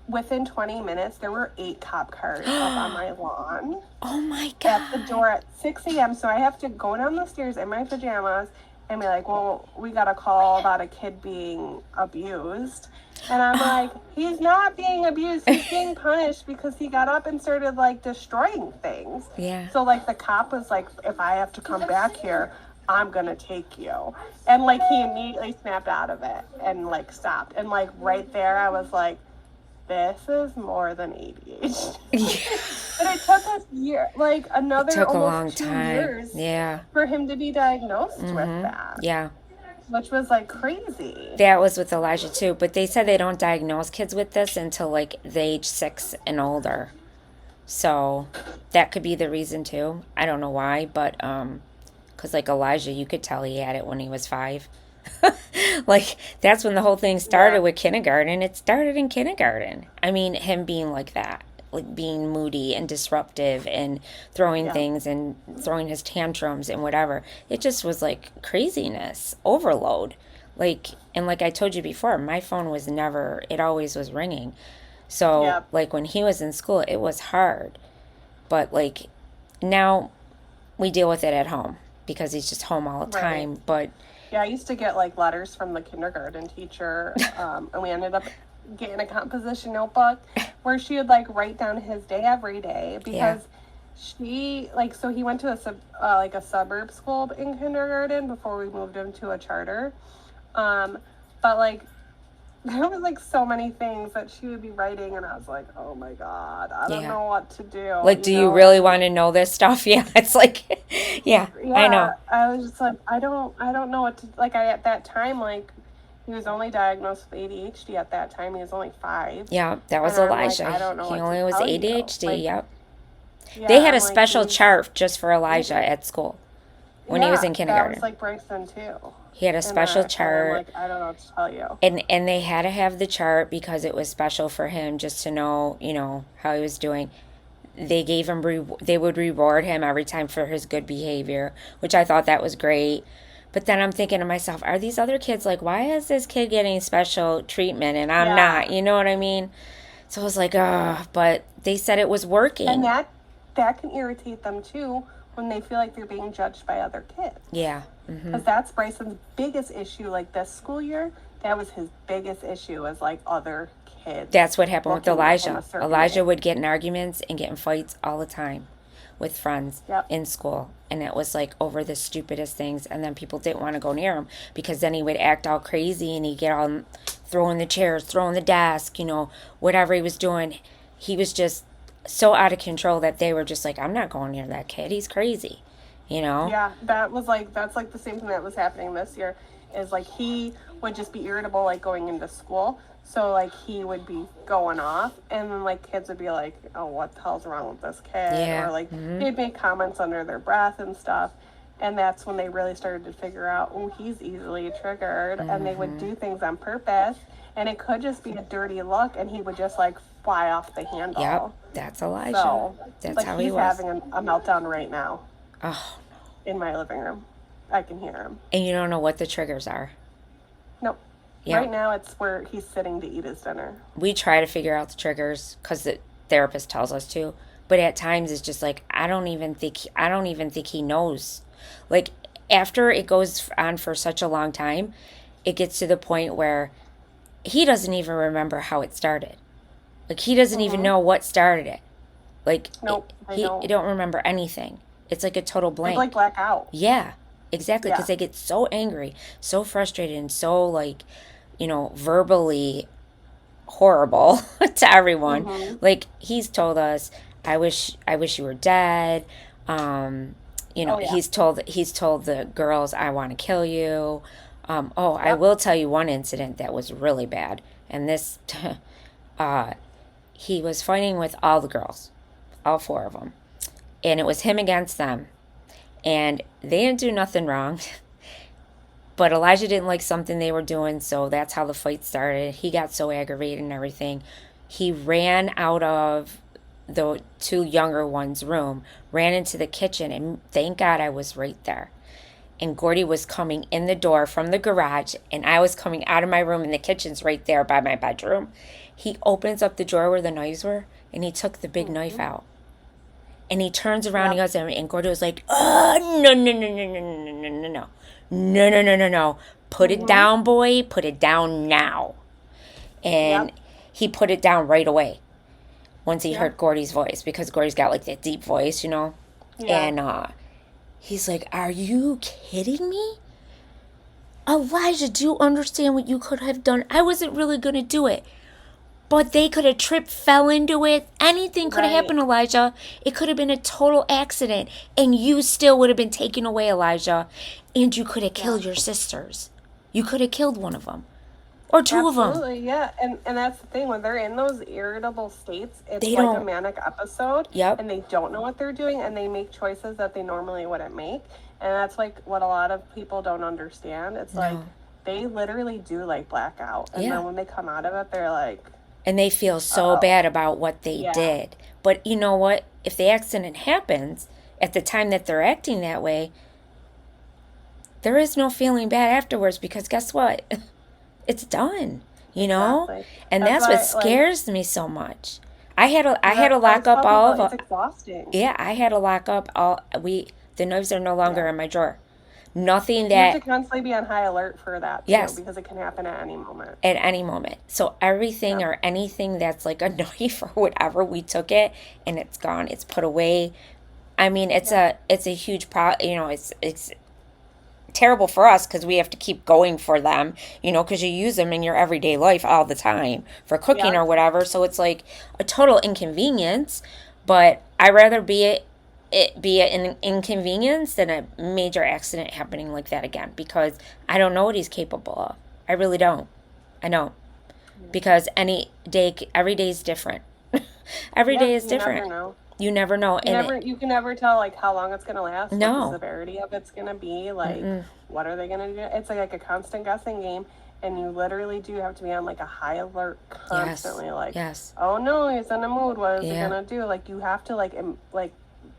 Within 20 minutes, there were 8 cop cars up on my lawn. Oh my God. At the door at 6 a.m. So I have to go down the stairs in my pajamas and be like, well, we got a call about a kid being abused. And I'm like, he's not being abused. He's being punished because he got up and started like destroying things. Yeah. So like the cop was like, if I have to come back here, I'm going to take you. And like he immediately snapped out of it and like stopped. And like right there, I was like, this is more than ADHD. And it took us another Took a almost long 2 time. years Yeah. for him to be diagnosed with that. Yeah. Which was like crazy. That was with Elijah too, but they said they don't diagnose kids with this until like the age 6 and older. So that could be the reason too. I don't know why, but because like Elijah, you could tell he had it when he was 5. Like that's when the whole thing started with kindergarten. It started in kindergarten. I mean, him being like that, like being moody and disruptive and throwing things and throwing his tantrums and whatever. It just was like craziness, overload. Like, and like I told you before, my phone was never, it always was ringing. So like when he was in school, it was hard. But like now we deal with it at home because he's just home all the time. But yeah, I used to get like letters from the kindergarten teacher, and we ended up getting a composition notebook where she would like write down his day every day because she like so he went to a suburb school in kindergarten before we moved him to a charter, but like there was like so many things that she would be writing and I was like, oh my God, I don't know what to do. Like, do you really want to know this stuff? Yeah, it's like, I know. I was just like, I don't know what to, like at that time, like he was only diagnosed with ADHD at that time. He was only 5. Yeah, that was Elijah. Like, I don't know he what only to was tell ADHD, you. Like, yep. Yeah, They had a I'm special like, chart just for Elijah at school when he was in kindergarten. That was like Bryson too. He had a special chart. Like, I don't know what to tell you. And they had to have the chart because it was special for him just to know, you know, how he was doing. They gave him, they would reward him every time for his good behavior, which I thought that was great. But then I'm thinking to myself, are these other kids like, why is this kid getting special treatment and I'm not? You know what I mean? So I was like, but they said it was working. And that can irritate them too when they feel like they're being judged by other kids. Yeah. Because that's Bryson's biggest issue, like this school year. That was his biggest issue, was like other kids. That's what happened with Elijah. Elijah would get in arguments and get in fights all the time with friends in school. And it was like over the stupidest things. And then people didn't want to go near him because then he would act all crazy and he'd get all throwing the chairs, throwing the desk, you know, whatever he was doing. He was just so out of control that they were just like, I'm not going near that kid. He's crazy, you know? Yeah, that's like the same thing that was happening this year. Is like he would just be irritable like going into school. So like he would be going off, and then like kids would be like, "Oh, what the hell's wrong with this kid?" Yeah. Or like they'd make comments under their breath and stuff. And that's when they really started to figure out, oh, he's easily triggered, and they would do things on purpose, and it could just be a dirty look, and he would just like fly off the handle. Yep. That's Elijah. So That's like how he's he was. having a meltdown right now Oh, in my living room. I can hear him. and you don't know what the triggers are. Nope. Yeah. Right now, it's where he's sitting to eat his dinner. We try to figure out the triggers because the therapist tells us to, but at times it's just like I don't even think he knows. Like after it goes on for such a long time, it gets to the point where he doesn't even remember how it started. Like he doesn't even know what started it. Like Nope, he don't remember anything. It's like a total They blank. like black out. Yeah, exactly. Because Yeah. they get so angry, so frustrated, and so like, verbally horrible to everyone. Like he's told us, I wish you were dead. Oh yeah. He's told the girls, I want to kill you. I will tell you one incident that was really bad, and this, he was fighting with all the girls, all four of them, and it was him against them, and they didn't do nothing wrong. But Elijah didn't like something they were doing, so that's how the fight started. He got so aggravated and everything. He ran out of the two younger ones' room, ran into the kitchen, and thank God I was right there. And Gordy was coming in the door from the garage, and I was coming out of my room, and the kitchen's right there by my bedroom. He opens up the drawer where the knives were, and he took the big knife out. And he turns around and goes, and Gordy was like, oh, no, no, no, no, no, no, no, no, no. No, no, no, no, no. Put it down, boy. Put it down now. And he put it down right away once he heard Gordy's voice, because Gordy's got like that deep voice, Yeah. And he's like, are you kidding me? Elijah, do you understand what you could have done? I wasn't really going to do it. But they could have tripped, fell into it. Anything could have happened, Elijah. It could have been a total accident. And you still would have been taken away, Elijah. And you could have killed your sisters. You could have killed one of them. Or two of them. Absolutely, yeah. And that's the thing. When they're in those irritable states, it's They like don't- a manic episode. Yep. And they don't know what they're doing, and they make choices that they normally wouldn't make. And that's like what a lot of people don't understand. It's like they literally do like black out. And then when they come out of it, they're like... And they feel so bad about what they did. But you know what? If the accident happens at the time that they're acting that way, there is no feeling bad afterwards, because guess what? It's done, Exactly. And that's what scares me so much. I had to lock up all of It's them. exhausting. Yeah, I had to lock up the knives are no longer in my drawer. Nothing You have that to constantly be on high alert for that, too, Yes. because it can happen at any moment. at any moment. So everything or anything that's like a knife or whatever, we took it and it's gone. It's put away. I mean, it's a huge it's terrible for us because we have to keep going for them, because you use them in your everyday life all the time for cooking Yeah. or whatever. So it's like a total inconvenience, but I rather be an inconvenience than a major accident happening like that again, because I don't know what he's capable of. I really don't. I don't. Because every day is different. Every day is different. You never know. You never know. You can never tell like how long it's gonna last. No. What the severity of it's gonna be. Like, what are they gonna do? It's like a constant guessing game, and you literally do have to be on like a high alert constantly. Like, Yes. oh no, he's in a mood. What is he Yeah. gonna do? Like, you have to like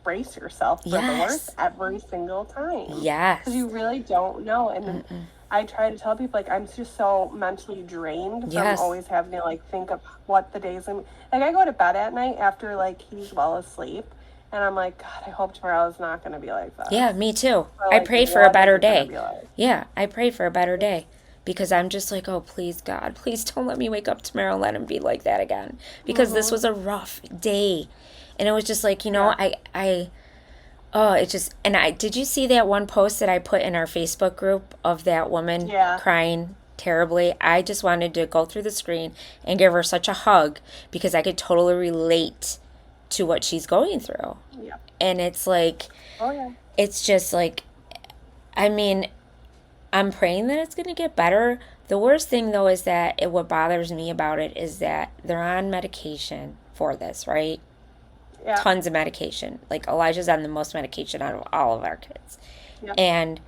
brace yourself for the Yes. worst every single time. Yes. Because you really don't know. And I try to tell people, like, I'm just so mentally drained from Yes. always having to, like, think of what the day's going to be. Like, I go to bed at night after, like, he's well asleep, and I'm like, God, I hope tomorrow is not going to be like that. Yeah, me too. Or, I like, pray for what a is better it gonna day. be like? Yeah, I pray for a better day. Because I'm just like, oh, please, God, please don't let me wake up tomorrow and let him be like that again. Because this was a rough day. And it was just like, did you see that one post that I put in our Facebook group of that woman Yeah. crying terribly? I just wanted to go through the screen and give her such a hug because I could totally relate to what she's going through. Yeah. And it's like, Oh, yeah. it's just like, I mean, I'm praying that it's going to get better. The worst thing, though, is that what bothers me about it is that they're on medication for this, right? Yeah. Tons of medication. Like, Elijah's on the most medication out of all of our kids. Yeah. And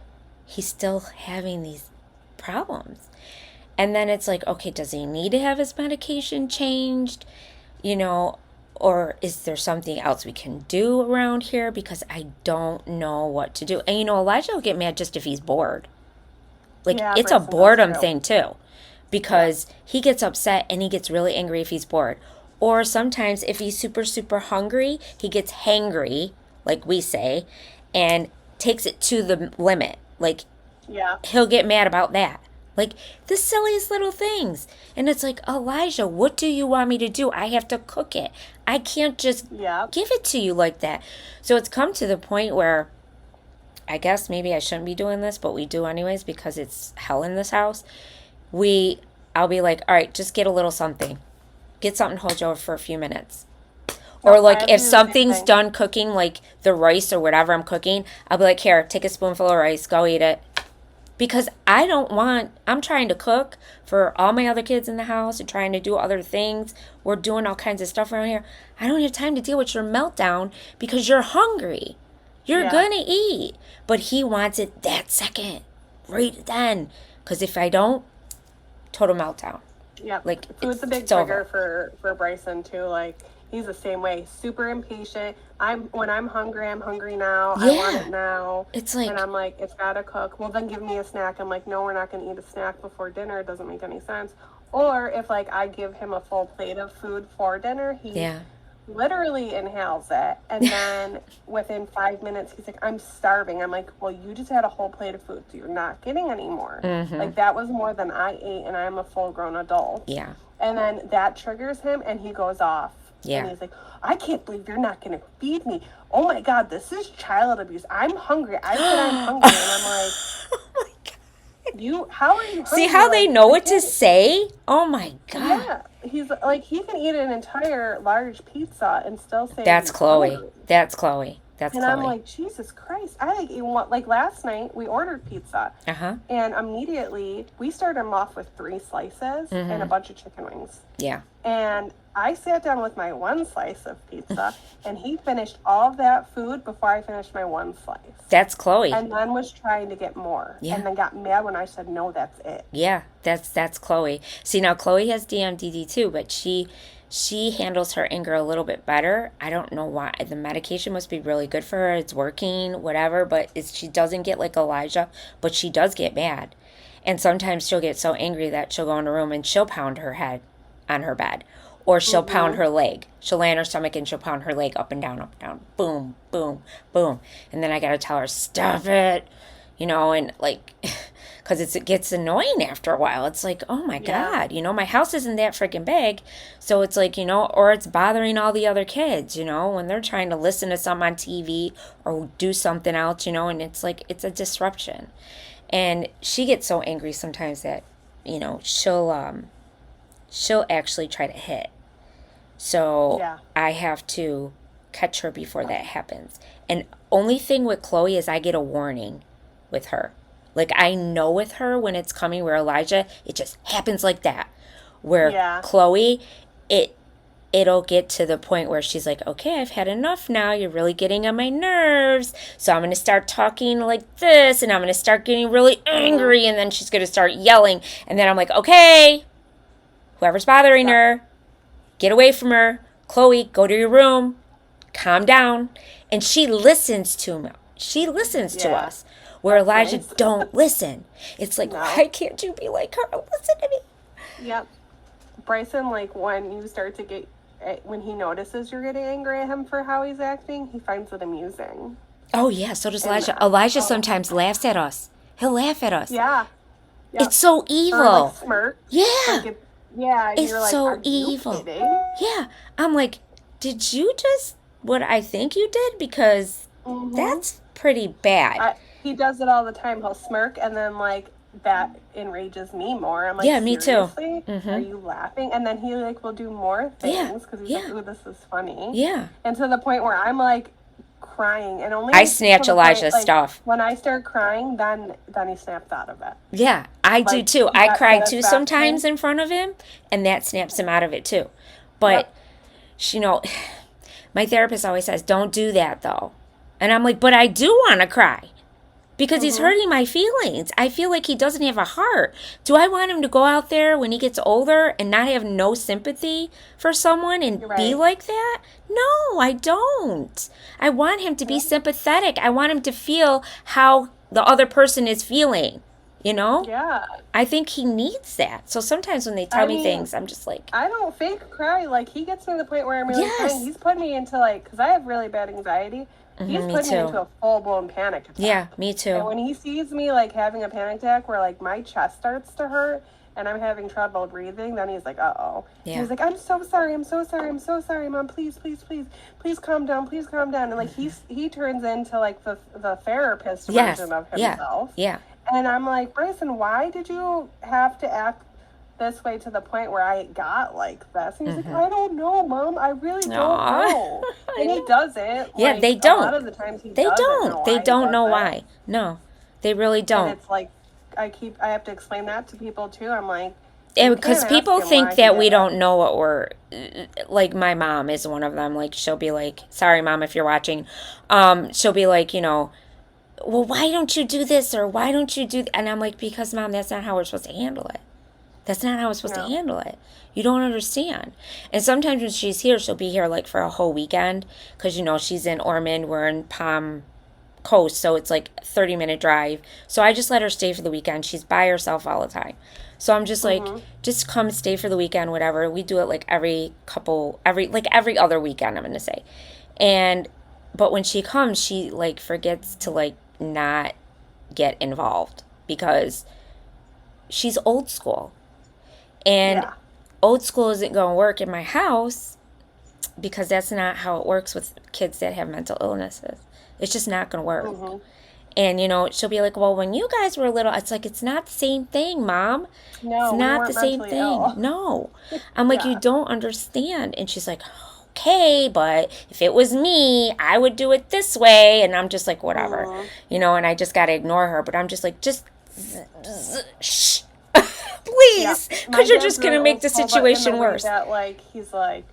he's still having these problems. And then it's like, okay, does he need to have his medication changed? You know, or is there something else we can do around here? Because I don't know what to do. And, you know, Elijah will get mad just if he's bored. Like, Yeah, it's a Bryson does boredom too. thing, too. Because he gets upset and he gets really angry if he's bored. Or sometimes if he's super, super hungry, he gets hangry, like we say, and takes it to the limit. Like, Yeah. he'll get mad about that. Like, the silliest little things. And it's like, Elijah, what do you want me to do? I have to cook it. I can't just Yeah. give it to you like that. So it's come to the point where I guess maybe I shouldn't be doing this, but we do anyways because it's hell in this house. I'll be like, all right, just get a little something. Get something to hold you over for a few minutes. Or I like have if to do the same something's thing. done cooking, like the rice or whatever I'm cooking, I'll be like, here, take a spoonful of rice, go eat it. Because I'm trying to cook for all my other kids in the house and trying to do other things. We're doing all kinds of stuff around here. I don't have time to deal with your meltdown because you're hungry. You're Yeah. going to eat. But he wants it that second, right then. Because if I don't, total meltdown. Yeah. Like, Food's a big it's over. trigger for Bryson too. Like, he's the same way. Super impatient. When I'm hungry now. I want Yeah. it now. It's like, And I'm like, it's gotta cook. Well, then give me a snack. I'm like, no, we're not gonna eat a snack before dinner. It doesn't make any sense. Or if like I give him a full plate of food for dinner, he yeah. literally inhales it. And then within 5 minutes, he's like, I'm starving. I'm like, well, you just had a whole plate of food, so you're not getting any more. Mm-hmm. Like, that was more than I ate, and I'm a full-grown adult. Yeah. And then that triggers him, and he goes off. Yeah. And he's like, I can't believe you're not going to feed me. Oh, my God, this is child abuse. I'm hungry. I said I'm hungry. And I'm like, Oh my God. how are you hungry? See how they Like, know you what to can't- say? Oh my God. Yeah. He's like, he can eat an entire large pizza and still say That's he's Chloe. hungry. That's Chloe. That's And Chloe. I'm like, Jesus Christ. I like eat one. Like last night, we ordered pizza. Uh-huh. And immediately, we started him off with 3 slices and a bunch of chicken wings. Yeah. And I sat down with my 1 slice of pizza, and he finished all of that food before I finished my 1 slice. That's Chloe. And then was trying to get more. Yeah. And then got mad when I said, no, that's it. Yeah, that's Chloe. See, now Chloe has DMDD too, but she handles her anger a little bit better. I don't know why. The medication must be really good for her. It's working, whatever, but she doesn't get like Elijah, but she does get mad. And sometimes she'll get so angry that she'll go in a room and she'll pound her head on her bed. Or she'll pound her leg. She'll lay on her stomach and she'll pound her leg up and down, boom, boom, boom. And then I gotta tell her, stop it, you know, and like, because it gets annoying after a while. It's like, oh my God, you know, my house isn't that freaking big. So it's like, you know, or it's bothering all the other kids, you know, when they're trying to listen to something on TV or do something else, you know, and it's like, it's a disruption. And she gets so angry sometimes that, you know, she'll actually try to hit. So Yeah. I have to catch her before that happens. And only thing with Chloe is I get a warning with her. Like, I know with her when it's coming, where Elijah, it just happens like that. Where Chloe, it'll get to the point where she's like, okay, I've had enough now. You're really getting on my nerves. So I'm going to start talking like this, and I'm going to start getting really angry, and then she's going to start yelling. And then I'm like, okay, whoever's bothering her, get away from her. Chloe, go to your room. Calm down. And she listens to me. She listens to us. Where Elijah nice. don't listen. It's like, why can't you be like her? Listen to me. Yep. Bryson, like, when you start to get, when he notices you're getting angry at him for how he's acting, he finds it amusing. Oh, yeah, so does Elijah. Elijah sometimes laughs at us. He'll laugh at us. Yeah. Yep. It's so evil. Or, like, smirk. Yeah. Like and It's you're like, so are you evil. kidding? Yeah. I'm like, did you just what I think you did? Because that's pretty bad. He does it all the time. He'll smirk, and then, like, that enrages me more. I'm like, Yeah, me too. seriously? Mm-hmm. Are you laughing? And then he like will do more Yeah, things because he's like, yeah, ooh, this is funny. yeah. And to the point where I'm like crying, and I only to snatch the point Elijah's like stuff. when I start crying, then he snaps out of it. Yeah, I do Like too. he I got cry too satisfaction. sometimes in front of him, and that snaps him out of it too. But, Yep. you know, my therapist always says, don't do that though. And I'm like, but I do want to cry because he's Mhm. hurting my feelings. I feel like he doesn't have a heart. Do I want him to go out there when he gets older and not have no sympathy for someone and You're be right. like that? No, I don't. I want him to be Yep. sympathetic. I want him to feel how the other person is feeling, you know? Yeah. I think he needs that. So sometimes when they tell I me mean, things, I'm just like, I don't fake cry. Like, he gets to the point where I'm really crying. yes. He's put me into, like, because I have really bad anxiety. He's Me put me too. into a full-blown panic Yeah, attack. me And too. when he sees me, like, having a panic attack where, like, my chest starts to hurt and I'm having trouble breathing, then he's like, uh-oh. Yeah. He's like, I'm so sorry, I'm so sorry, I'm so sorry, Mom. Please, please, please, please calm down, please calm down. And, like, he turns into, like, the therapist Yes. version of Yeah. himself. Yeah. And I'm like, Bryson, why did you have to act this way to the point where I got like this? And he's like, I don't know, Mom. I really don't Aw. know. And he doesn't. Yeah, Like, they a lot don't. of the times he They doesn't know don't. They why he don't does know it. why. No, they really And don't. it's like, I have to explain that to people too. I'm like, you Because can't ask people him think why he that did we it. don't know what we're like. My mom is one of them. Like she'll be like, "Sorry, mom, if you're watching." She'll be like, well, why don't you do this or why don't you do? And I'm like, because mom, that's not how we're supposed to handle it. That's not how we're supposed to No. handle it. You don't understand. And sometimes when she's here, she'll be here like for a whole weekend because she's in Ormond, we're in Palm Coast, so it's like a 30-minute drive. So I just let her stay for the weekend. She's by herself all the time. So I'm just like, Mm-hmm. just come stay for the weekend, whatever. We do it like every other weekend, I'm gonna say. And but when she comes, she like forgets to like not get involved because she's old school. And Yeah. old school isn't going to work in my house because that's not how it works with kids that have mental illnesses. It's just not going to work. Mm-hmm. And, she'll be like, well, when you guys were little, it's like, it's not the same thing, Mom. It's No, we not the weren't same mentally thing. ill. No. I'm like, you Yeah. don't understand. And she's like, okay, but if it was me, I would do it this way. And I'm just like, whatever. Mm-hmm. And I just got to ignore her. But I'm just like, just shh. Yeah, Please, my because you're dad's just going really to make old the school, but in the situation way worse. that, like, he's like,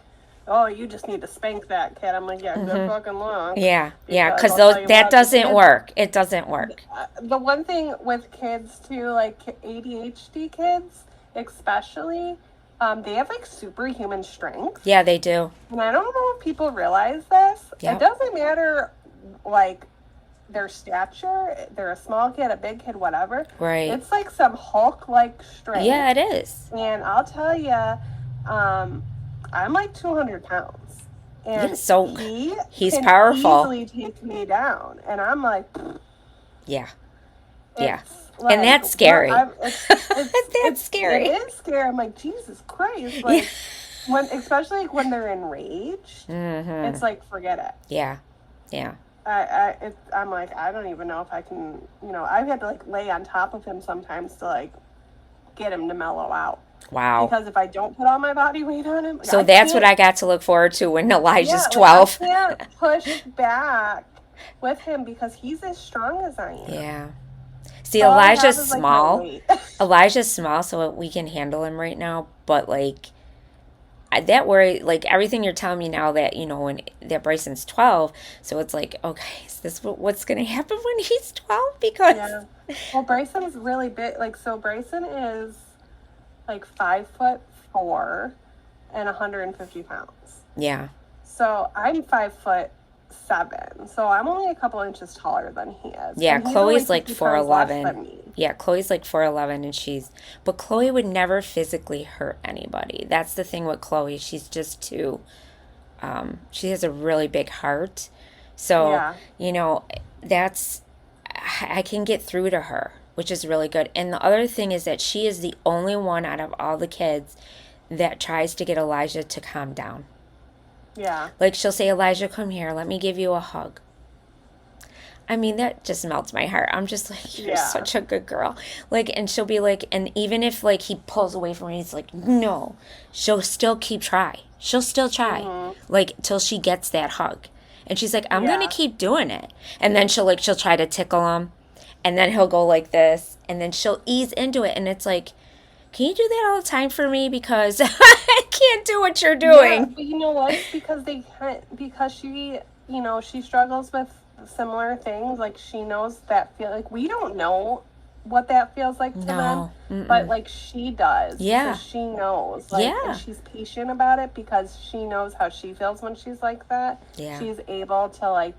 oh, you just need to spank that kid. I'm like, yeah, good fucking luck. Yeah, Because because I'll tell you that what, the doesn't kids, work. It doesn't work. the one thing with kids too, like ADHD kids, especially, they have like superhuman strength. Yeah, they do. And I don't know if people realize this. Yep. It doesn't matter, like, their stature. They're a small kid, a big kid, whatever. Right. It's like some Hulk-like strength. Yeah, it is. And I'll tell you, I'm like 200 pounds. And Yeah, so he's can powerful. easily take me down. And I'm like, Yeah. it's Yeah. like, And that's scary. It's scary. It is scary. I'm like, Jesus Christ. Like, especially like when they're enraged, it's like, forget it. Yeah. Yeah. I'm like, I don't even know if I can, I've had to like lay on top of him sometimes to like get him to mellow out. Wow. Because if I don't put all my body weight on him, So that's what I got to look forward to when Elijah's yeah, 12. Like, I can't push back with him because he's as strong as I am. Yeah. See, All I have Elijah's is, like, my small. weight. Elijah's small, so we can handle him right now. But like that worry, like everything you're telling me now that when that Bryson's 12, so it's like, okay, is this what's gonna happen when he's 12? Because Yeah. Well, Bryson's really big. Like, so Bryson is like 5'4" and 150 pounds. yeah, So I'm 5'7", so I'm only a couple inches taller than he is. yeah. And he's Chloe's only like 50 pounds less 4'11". than me. Yeah, Chloe's like 4'11", and but Chloe would never physically hurt anybody. That's the thing with Chloe. She's just too. She has a really big heart, so Yeah. that's I can get through to her, which is really good. And the other thing is that she is the only one out of all the kids that tries to get Elijah to calm down. Yeah. Like she'll say, Elijah, come here, let me give you a hug. I mean, that just melts my heart. I'm just like, you're Yeah. such a good girl. Like, and she'll be like, and even if like he pulls away from me, he's like, no, she'll still keep try. She'll still try, Mhm. like, till she gets that hug. And she's like, I'm gonna Yeah. keep doing it. And then she'll try to tickle him, and then he'll go like this, and then she'll ease into it, and it's like, can you do that all the time for me? Because I can't do what you're Yeah, doing. but you know what? It's because because she, she struggles with similar things. Like she knows that feel like we don't know what that feels like to them, No. but Mm-mm. like she does. So Yeah. she knows. Like, and Yeah. she's patient about it because she knows how she feels when she's like that. Yeah. She's able to like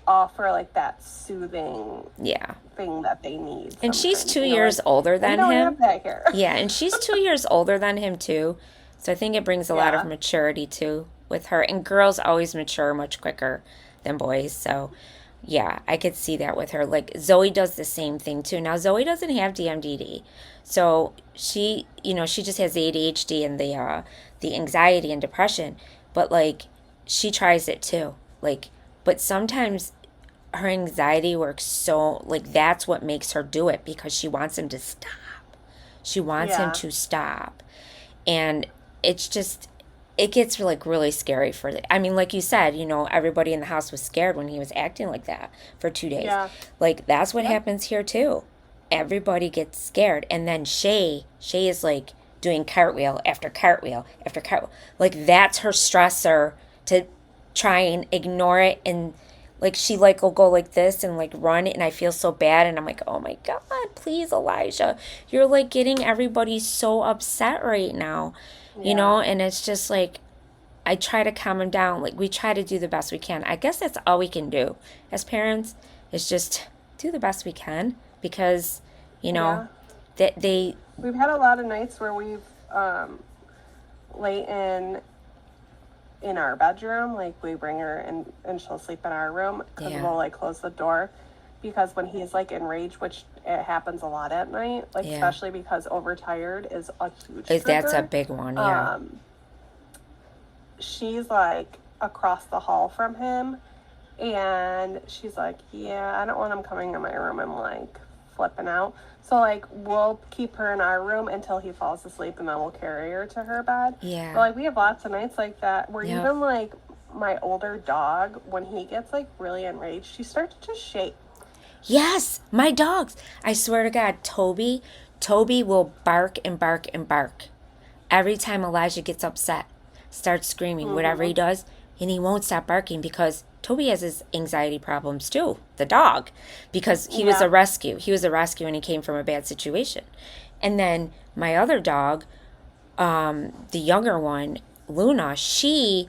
offer like that soothing Yeah. thing that they need And she's sometimes. 2 years Like older we than don't have him. that here. Yeah, and she's 2 years older than him too. So I think it brings a lot of Yeah. maturity too with her. And girls always mature much quicker than boys. So yeah, I could see that with her. Like Zoe does the same thing too. Now Zoe doesn't have DMDD. So she just has the ADHD and the anxiety and depression. But like she tries it too. Like but sometimes her anxiety works so like that's what makes her do it because she wants him to stop. She wants him Yeah. to stop. And it's just it gets like really scary for the I mean like you said, everybody in the house was scared when he was acting like that for 2 days. Yeah. Like that's what Yep. happens here too. Everybody gets scared and then Shay is like doing cartwheel after cartwheel after cartwheel. Like that's her stressor to try and ignore it and like she like will go like this and like run and I feel so bad and I'm like, oh my God, please Elijah, you're like getting everybody so upset right now, Yeah. and it's just like I try to calm him down. Like we try to do the best we can. I guess that's all we can do as parents is just do the best we can because you know Yeah. that they We've had a lot of nights where we've lay in our bedroom, like we bring her and she'll sleep in our room because yeah we'll like close the door because when he's like enraged, which it happens a lot at night, like yeah especially because overtired is a huge that's a trigger. big one. Yeah. Um, she's like across the hall from him, and she's like, yeah, I don't want him coming in my room. I'm like flipping out. So like we'll keep her in our room until he falls asleep and then we'll carry her to her bed. Yeah. But like we have lots of nights like that where Yep. even like my older dog, when he gets like really enraged, she starts to shake. Yes, my dogs. I swear to God, Toby will bark and bark and bark every time Elijah gets upset, starts screaming, whatever Mm-hmm. he does, and he won't stop barking because Toby has his anxiety problems too, the dog, because he was Yeah. a rescue. He was a rescue and he came from a bad situation. And then my other dog, the younger one, Luna, she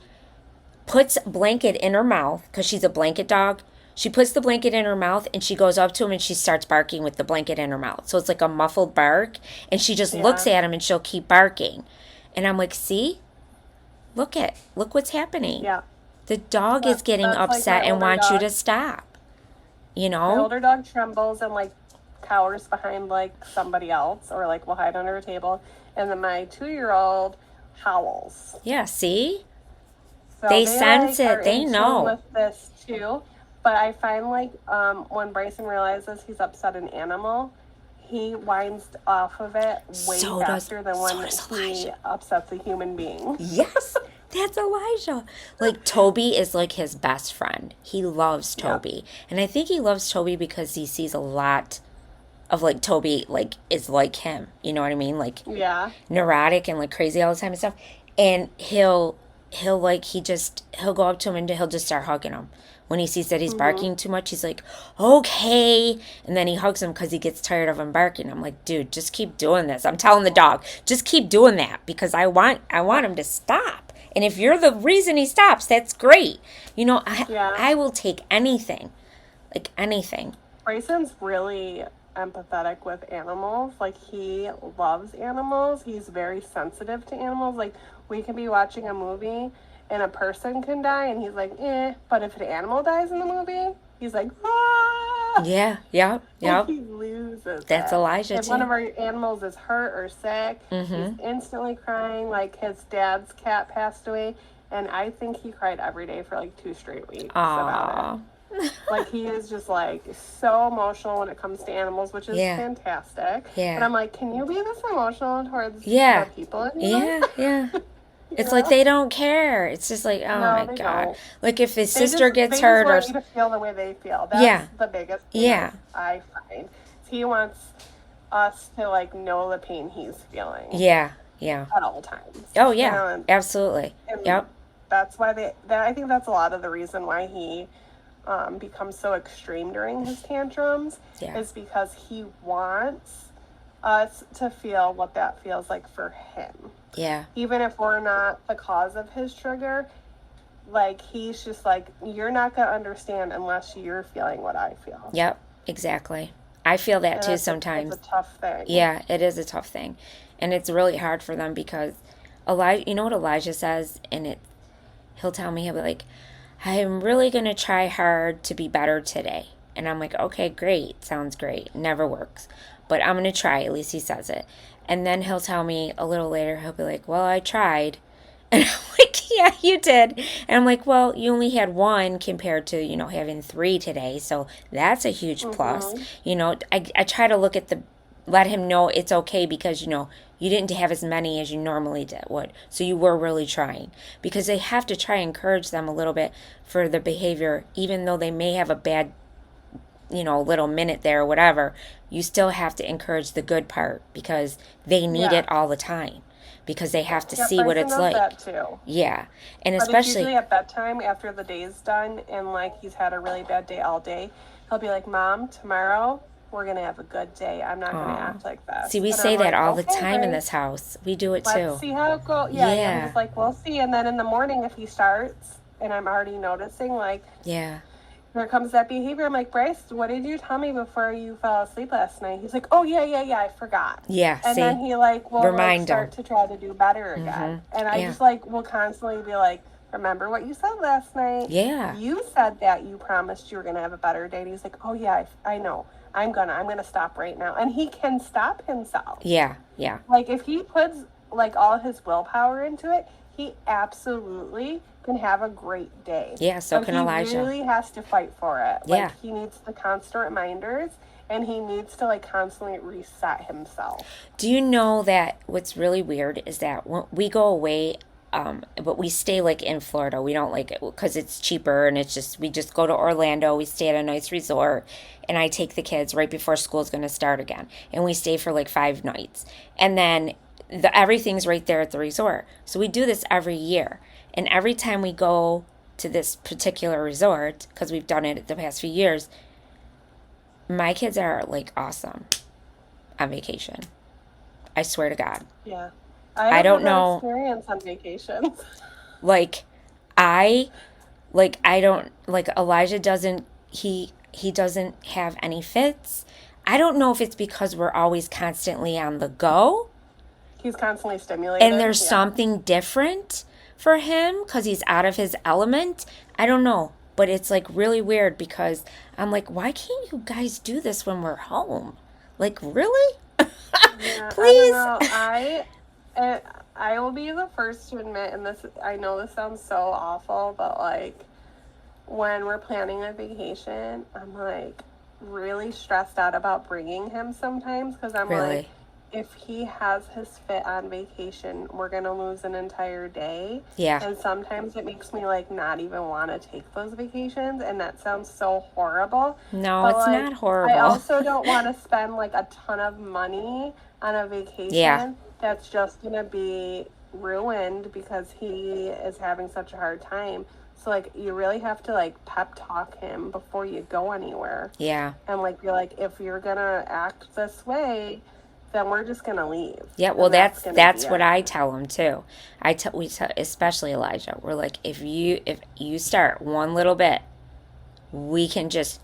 puts a blanket in her mouth because she's a blanket dog. She puts the blanket in her mouth and she goes up to him and she starts barking with the blanket in her mouth. So it's like a muffled bark and she just looks Yeah. at him and she'll keep barking. And I'm like, see? Look what's happening. Yeah. The dog is That's getting that's like my upset and older wants you dog. to stop. You My know? older dog trembles and like cowers behind like somebody else or like will hide under a table. And then my 2-year-old howls. Yeah, see? So They they sense like are it. They in tune know. with this too. But I find like when Bryson realizes he's upset an animal, he winds off of it way So does faster than so when does he Elijah. upsets a human being. Yes, that's Elijah. Like Toby is like his best friend. He loves Yeah. Toby. And I think he loves Toby because he sees a lot of like Toby like is like him. You know what I mean? Like Yeah. neurotic and like crazy all the time and stuff. And he'll like he'll go up to him and he'll just start hugging him. When he sees that he's Mm-hmm. barking too much, he's like, okay. And then he hugs him because he gets tired of him barking. I'm like, dude, just keep doing this. I'm telling the dog, just keep doing that because I want him to stop. And if you're the reason he stops, that's great. Yeah. I will take anything, like anything. Bryson's really empathetic with animals. Like he loves animals. He's very sensitive to animals. Like we can be watching a movie and a person can die and he's like, eh. But if an animal dies in the movie, he's like, ah. Yeah, yep, Like yep. he loses That's it. Elijah If one too. of our animals is hurt or sick, he's instantly crying. Like his dad's cat passed away, and I think he cried every day for like 2 straight weeks about Aw, it. Like, he is just, like, so emotional when it comes to animals, which is Yeah. fantastic. Yeah. But I'm like, can you be this emotional towards Yeah. the people in your life? Yeah. It's You like know? they don't care. It's just like, oh No, my they God. don't. Like if his They sister just gets they just hurt or want you to feel the way they feel. Yeah. That's the biggest thing Yeah. I find. He wants us to, like, know the pain he's feeling Yeah. at all times. Oh You yeah. know, Absolutely. and Yep. that's why I think that's a lot of the reason why he becomes so extreme during his tantrums, Yeah. is because he wants us to feel what that feels like for him. Yeah. Even if we're not the cause of his trigger, like, he's just like, you're not going to understand unless you're feeling what I feel. Yep. Exactly. I feel that And too it's sometimes. a tough thing. Yeah, it is a tough thing. And it's really hard for them because you know what Elijah says? And he'll tell me, he'll be like, I'm really going to try hard to be better today. And I'm like, okay, great. Sounds great. Never works. But I'm going to try. At least he says it. And then he'll tell me a little later, he'll be like, well, I tried. And I'm like, yeah, you did. And I'm like, well, you only had one compared to, having 3 today. So that's a huge plus. I try to let him know it's okay because, you didn't have as many as you normally would. So you were really trying. Because they have to try and encourage them a little bit for the behavior, even though they may have a bad, little minute there or whatever. You still have to encourage the good part because they need it all the time. Because they have to see what it's like. That too. Yeah. And but especially it's usually at bedtime after the day's done and, like, he's had a really bad day all day. He'll be like, Mom, tomorrow we're going to have a good day. I'm not going to act like that. See, we say that all the time in this house. We do it too. Let's see how it goes. Yeah. I'm just like, we'll see. And then in the morning, if he starts and I'm already noticing, like, yeah, here comes that behavior. I'm like, Bryce, what did you tell me before you fell asleep last night? He's like, oh, yeah, I forgot. Yeah, and see? Then he, like, will start him to try to do better again. And I just, like, will constantly be like, remember what you said last night? Yeah. You said that you promised you were going to have a better day. And he's like, oh, yeah, I know. I'm gonna stop right now. And he can stop himself. Yeah. Like, if he puts, like, all his willpower into it, he absolutely can have a great day. Yeah, so can Elijah. He really has to fight for it. Yeah. Like, he needs the constant reminders, and he needs to, like, constantly reset himself. Do you know that what's really weird is that when we go away, but we stay, like, in Florida. We don't like it because it's cheaper, and we just go to Orlando. We stay at a nice resort, and I take the kids right before school's going to start again. And we stay for, like, 5 nights. And then everything's right there at the resort. So we do this every year. And every time we go to this particular resort, because we've done it the past few years, my kids are, like, awesome on vacation. I swear to God. Yeah. I don't know. Experience on vacation. Elijah doesn't, he doesn't have any fits. I don't know if it's because we're always constantly on the go. He's constantly stimulated. And there's something different for him because he's out of his element. I don't know. But it's, like, really weird because I'm like, why can't you guys do this when we're home? Like, really? Yeah, Please? I don't know. I will be the first to admit, and I know this sounds so awful, but, like, when we're planning a vacation, I'm, like, really stressed out about bringing him sometimes because I'm like, if he has his fit on vacation, we're going to lose an entire day. Yeah. And sometimes it makes me, like, not even want to take those vacations, and that sounds so horrible. No, but, it's like, not horrible. I also don't want to spend, like, a ton of money on a vacation that's just going to be ruined because he is having such a hard time. So, like, you really have to, like, pep talk him before you go anywhere. Yeah. And, like, be like, if you're going to act this way, then we're just going to leave. Yeah, well, that's what I tell him, too. Especially Elijah. We're like, if you start one little bit, we can just...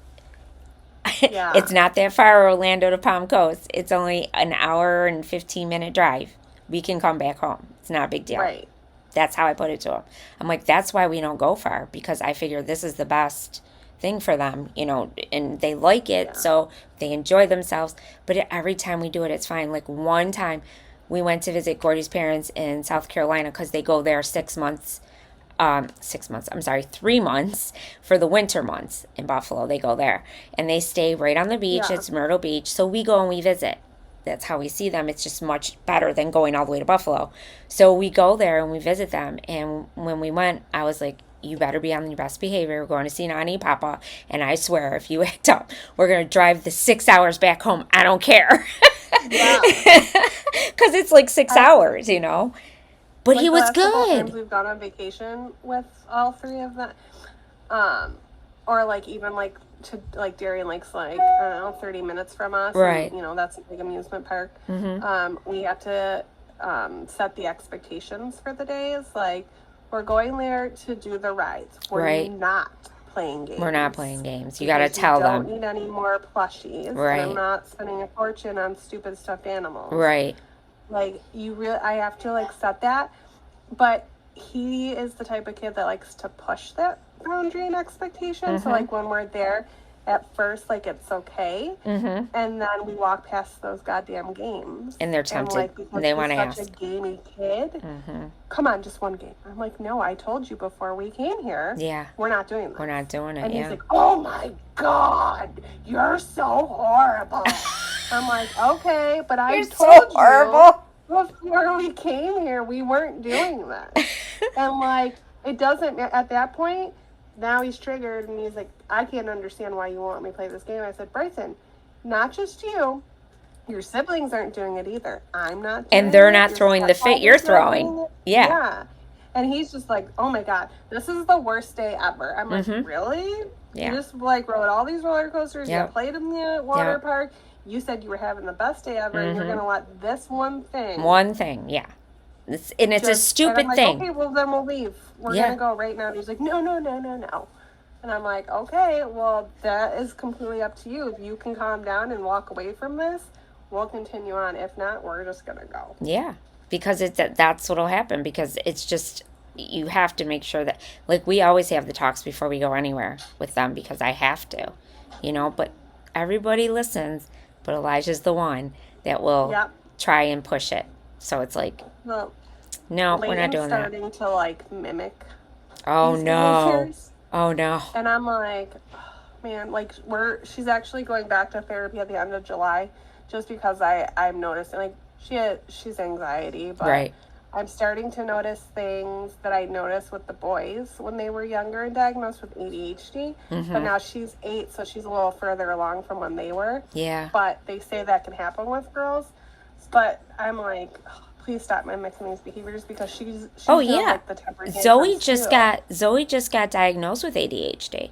It's not that far, Orlando to Palm Coast. It's only an hour and 15-minute drive. We can come back home. It's not a big deal. Right. That's how I put it to him. I'm like, that's why we don't go far, because I figure this is the best thing for them, and they like it, so they enjoy themselves. But every time we do it, it's fine. Like, one time we went to visit Gordy's parents in South Carolina because they go there 6 months 6 months, I'm sorry, 3 months for the winter months in Buffalo. They go there and they stay right on the beach. Yeah. It's Myrtle Beach. So we go and we visit. That's how we see them. It's just much better than going all the way to Buffalo. So we go there and we visit them. And when we went, I was like, you better be on your best behavior. We're going to see Nani and Papa. And I swear, if you act up, we're going to drive the 6 hours back home. I don't care. Yeah. Because it's like 6 hours, you know. But Like he the was last couple of times good. we've gone on vacation with all three of them, or like even like to like Darien Lake's like I don't know 30 minutes from us, Right. and you know that's a big amusement park. Mm-hmm. We have to set the expectations for the days. Like we're going there to do the rides. We're Right. not playing games. We're not playing games. You got to Because tell we don't them. need any more plushies. And Right. I'm not spending a fortune on stupid stuffed animals. Right. Like I have to like set that, but he is the type of kid that likes to push that boundary and expectation. So like when we're there, at first like it's okay, Mm-hmm. and then we walk past those goddamn games, And they're and tempted. like because They he's want to such a ask. gamey kid, Mm-hmm. come on, just one game. I'm like, no, I told you before we came here, Yeah. we're not doing that. We're not doing it. And he's Yeah. like, oh my God, you're so horrible. I'm like, okay, but I You're told so horrible. you before we came here, we weren't doing that. And like, it doesn't, at that point, now he's triggered and he's like, I can't understand why you want me to play this game. I said, Bryson, not just you, your siblings aren't doing it either. I'm not doing And they're it. not Your throwing the fit stepfather's you're not throwing. doing it. Yeah. Yeah. And he's just like, oh my God, this is the worst day ever. I'm like, really? Yeah. You just like rode all these roller coasters, Yep. you played in the water Yep. park. You said you were having the best day ever, and you're gonna let this one thing. One thing. Yeah. It's a and I'm stupid like, thing. okay, well then we'll leave. We're Yeah. gonna go right now. And he's like, no. And I'm like, okay, well that is completely up to you. If you can calm down and walk away from this, we'll continue on. If not, we're just gonna go. Yeah. Because that's what'll happen. Because it's just, you have to make sure that, like, we always have the talks before we go anywhere with them because I have to, you know, but everybody listens, but Elijah's the one that will Yep. try and push it. So it's like, Well, no, we're not Layton's doing that. starting to like mimic Oh these no. behaviors. Oh no. And I'm like, oh, man, like she's actually going back to therapy at the end of July, just because I'm noticing like she's anxiety, but Right. I'm starting to notice things that I noticed with the boys when they were younger and diagnosed with ADHD. But now she's 8, so she's a little further along from when they were. Yeah. But they say that can happen with girls. But I'm like, oh, please stop mimicking these behaviors because she's Oh doing, yeah. like the temper Zoe tantrums, just got diagnosed with ADHD.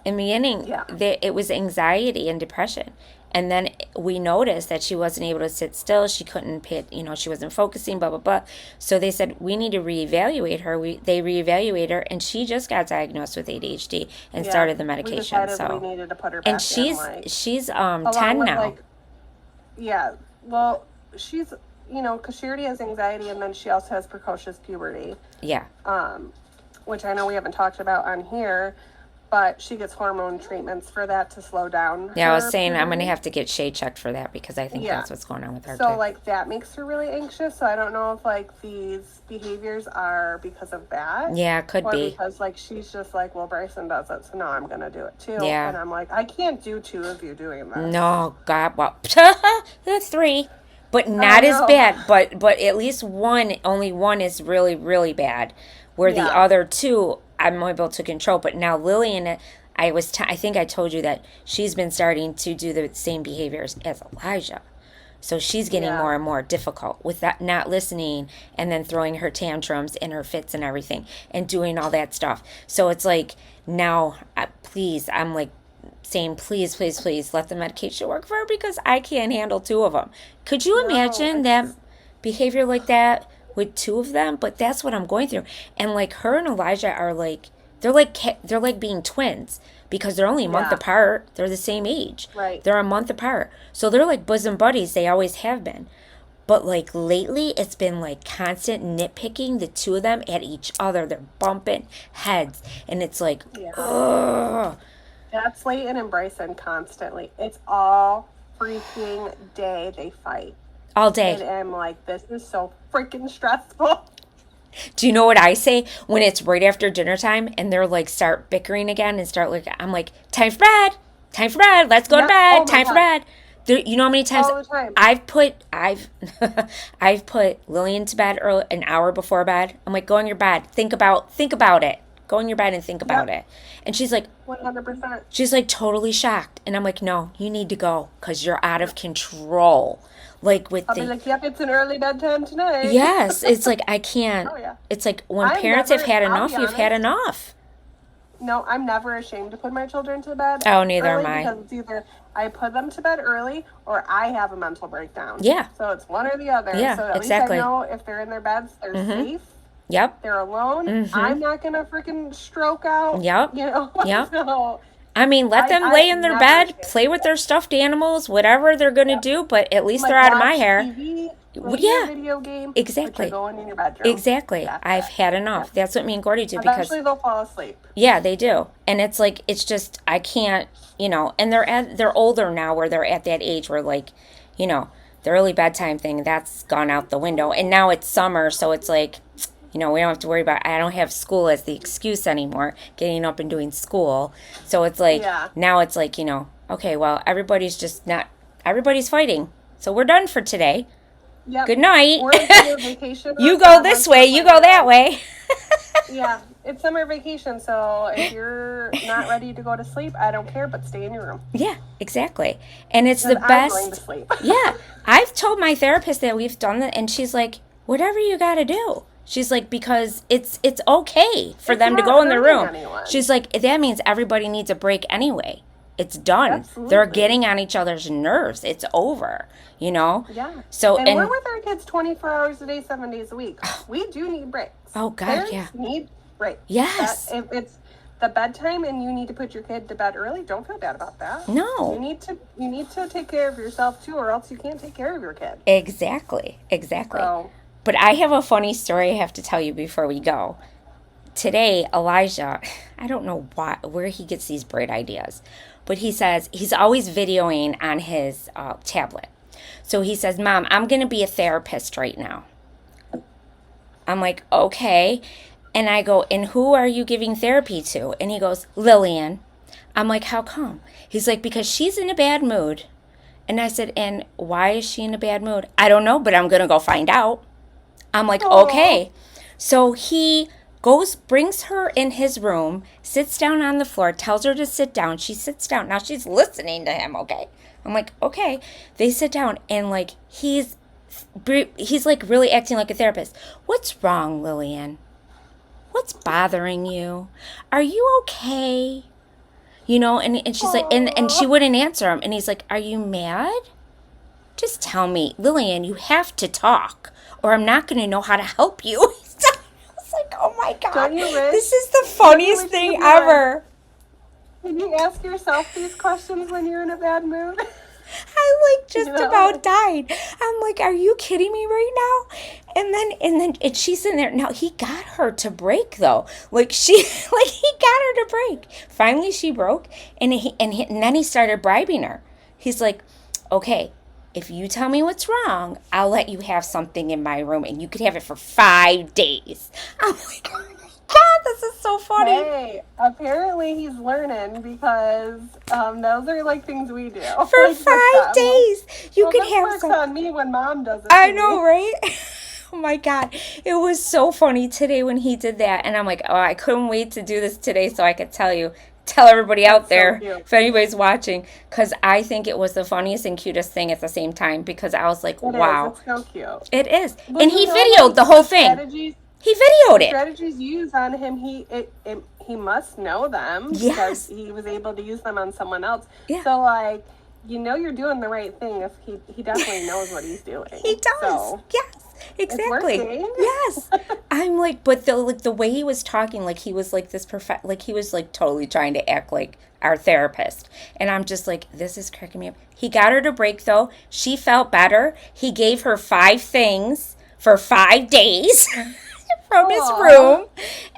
In the beginning, Yeah. it was anxiety and depression. And then we noticed that she wasn't able to sit still. She couldn't pay, she wasn't focusing, blah, blah, blah. So they said, we need to reevaluate her. They reevaluate her, and she just got diagnosed with ADHD and Yeah. started the We medication. decided we needed to put her back And she's in, like, 10 with, now. like, yeah, well, she's, because she already has anxiety, and then she also has precocious puberty, Yeah. which I know we haven't talked about on here, but she gets hormone treatments for that to slow down. Yeah, I was her saying I'm going to puberty. have to get Shay checked for that because I think Yeah. that's what's going on with her So, too. like, that makes her really anxious. So I don't know if, like, these behaviors are because of that. Yeah, it could Or be. because, like, she's just like, well, Bryson does it, so now I'm going to do it too. Yeah. And I'm like, I can't do 2 of you doing that. No, God, well, 3, but not as know. bad. But at least only one is really, really bad. Where the Yeah. other 2, I'm able to control. But now Lillian, I think I told you that she's been starting to do the same behaviors as Elijah. So she's getting Yeah. more and more difficult with that, not listening and then throwing her tantrums and her fits and everything and doing all that stuff. So it's like now, please, I'm like saying, please, please, please let the medication work for her because I can't handle 2 of them. Could you imagine that behavior like that with 2 of them? But that's what I'm going through. And like her and Elijah are like, they're like being twins because they're only a month Yeah. apart. They're the same age. Right. They're a month apart. So they're like bosom buddies. They always have been. But like lately, it's been like constant nitpicking, the 2 of them at each other. They're bumping heads. And it's like, Yeah. ugh. That's Layton and Bryson constantly. It's all freaking day they fight. All And day. I'm like, this is so freaking stressful. Do you know what I say when it's right after dinner time and they're like start bickering again and start like, I'm like, time for bed, time for bed, let's go to bed, Oh my time for God. bed. There, you know how many times All the time. I've put Lillian to bed early, an hour before bed. I'm like, go in your bed, think about it. Go in your bed and think about Yep. it. And she's like, 100%. totally shocked. And I'm like, no, you need to go because you're out of control. Like with I'll be like, yep, it's an early bedtime tonight. yes, it's like, I can't. Oh, yeah. It's like when I'm parents have never, had I'll enough, be you've had honest. enough. No, I'm never ashamed to put my children to bed Oh, neither early am I. because it's either I put them to bed early or I have a mental breakdown. Yeah. So it's one or the other. Yeah, so at exactly. least I know if they're in their beds, they're safe. Yep. They're alone. I'm not going to freaking stroke out. Yep. You know? Yep. So I mean, let them lay in their never bed, ashamed. play with their stuffed animals, whatever they're going to do, but at least Like they're out of my watch hair. TV, Well, play yeah. your video game. Exactly. But you're going in your bedroom. Exactly. That's I've it. had enough. That's what me and Gordy do because Eventually they'll fall asleep. yeah, they do. And it's like it's just I can't, and they're older now where they're at that age where like, the early bedtime thing that's gone out the window. And now it's summer, so it's like, we don't have to worry about I don't have school as the excuse anymore, getting up and doing school. So it's like now it's like, okay, well, everybody's fighting. So we're done for today. Yep. Good night. We're on summer vacation. You go this way, you go that way. Yeah, it's summer vacation, so if you're not ready to go to sleep, I don't care, but stay in your room. Yeah, exactly. And it's the I'm best. going to sleep. Yeah, I've told my therapist that we've done that, and she's like, whatever you got to do. She's like, because it's okay for them to go in their room. Anyone. She's like, that means everybody needs a break anyway. It's done. Absolutely. They're getting on each other's nerves. It's over, Yeah. So and we're with our kids 24 hours a day, 7 days a week. We do need breaks. Oh, God, Parents yeah. need breaks. Yes. If it's the bedtime and you need to put your kid to bed early, don't feel bad about that. No. You need to take care of yourself too, or else you can't take care of your kid. Exactly. So, But I have a funny story I have to tell you before we go. Today, Elijah, I don't know where he gets these bright ideas, but he says he's always videoing on his tablet. So he says, Mom, I'm going to be a therapist right now. I'm like, okay. And I go, and who are you giving therapy to? And he goes, Lillian. I'm like, how come? He's like, because she's in a bad mood. And I said, and why is she in a bad mood? I don't know, but I'm going to go find out. I'm like, okay. So he brings her in his room, sits down on the floor, tells her to sit down. She sits down. Now she's listening to him, okay? I'm like, okay. They sit down, and like he's like really acting like a therapist. What's wrong, Lillian? What's bothering you? Are you okay? And she's like, and she wouldn't answer him. And he's like, are you mad? Just tell me, Lillian, you have to talk, or I'm not going to know how to help you. I was like, oh my God, don't you wish? this is the funniest thing ever. Can you ask yourself these questions when you're in a bad mood? I like just about died. I'm like, are you kidding me right now? And she's in there. Now he got her to break though. He got her to break. Finally she broke, and then he started bribing her. He's like, okay, if you tell me what's wrong, I'll let you have something in my room, and you could have it for 5 days. I'm like, oh my God, this is so funny. Hey, apparently he's learning because those are like things we do. For 5 days, you can have works something. on me when Mom does it. I know, right? Oh my God. It was so funny today when he did that. And I'm like, oh, I couldn't wait to do this today so I could tell everybody out there, if anybody's watching, because I think it was the funniest and cutest thing at the same time, because I was like, wow. It's so cute. It is. But and he videoed the whole thing. He videoed it. Strategies used on him, he must know them because he was able to use them on someone else. Yeah. So you're doing the right thing if he definitely knows what he's doing. He does. So, yes. Exactly. It's working. Yes. I'm like, but the way he was talking, like he was like this like he was like totally trying to act like our therapist. And I'm just like, this is cracking me up. He got her to break though. She felt better. He gave her 5 things for 5 days from his room.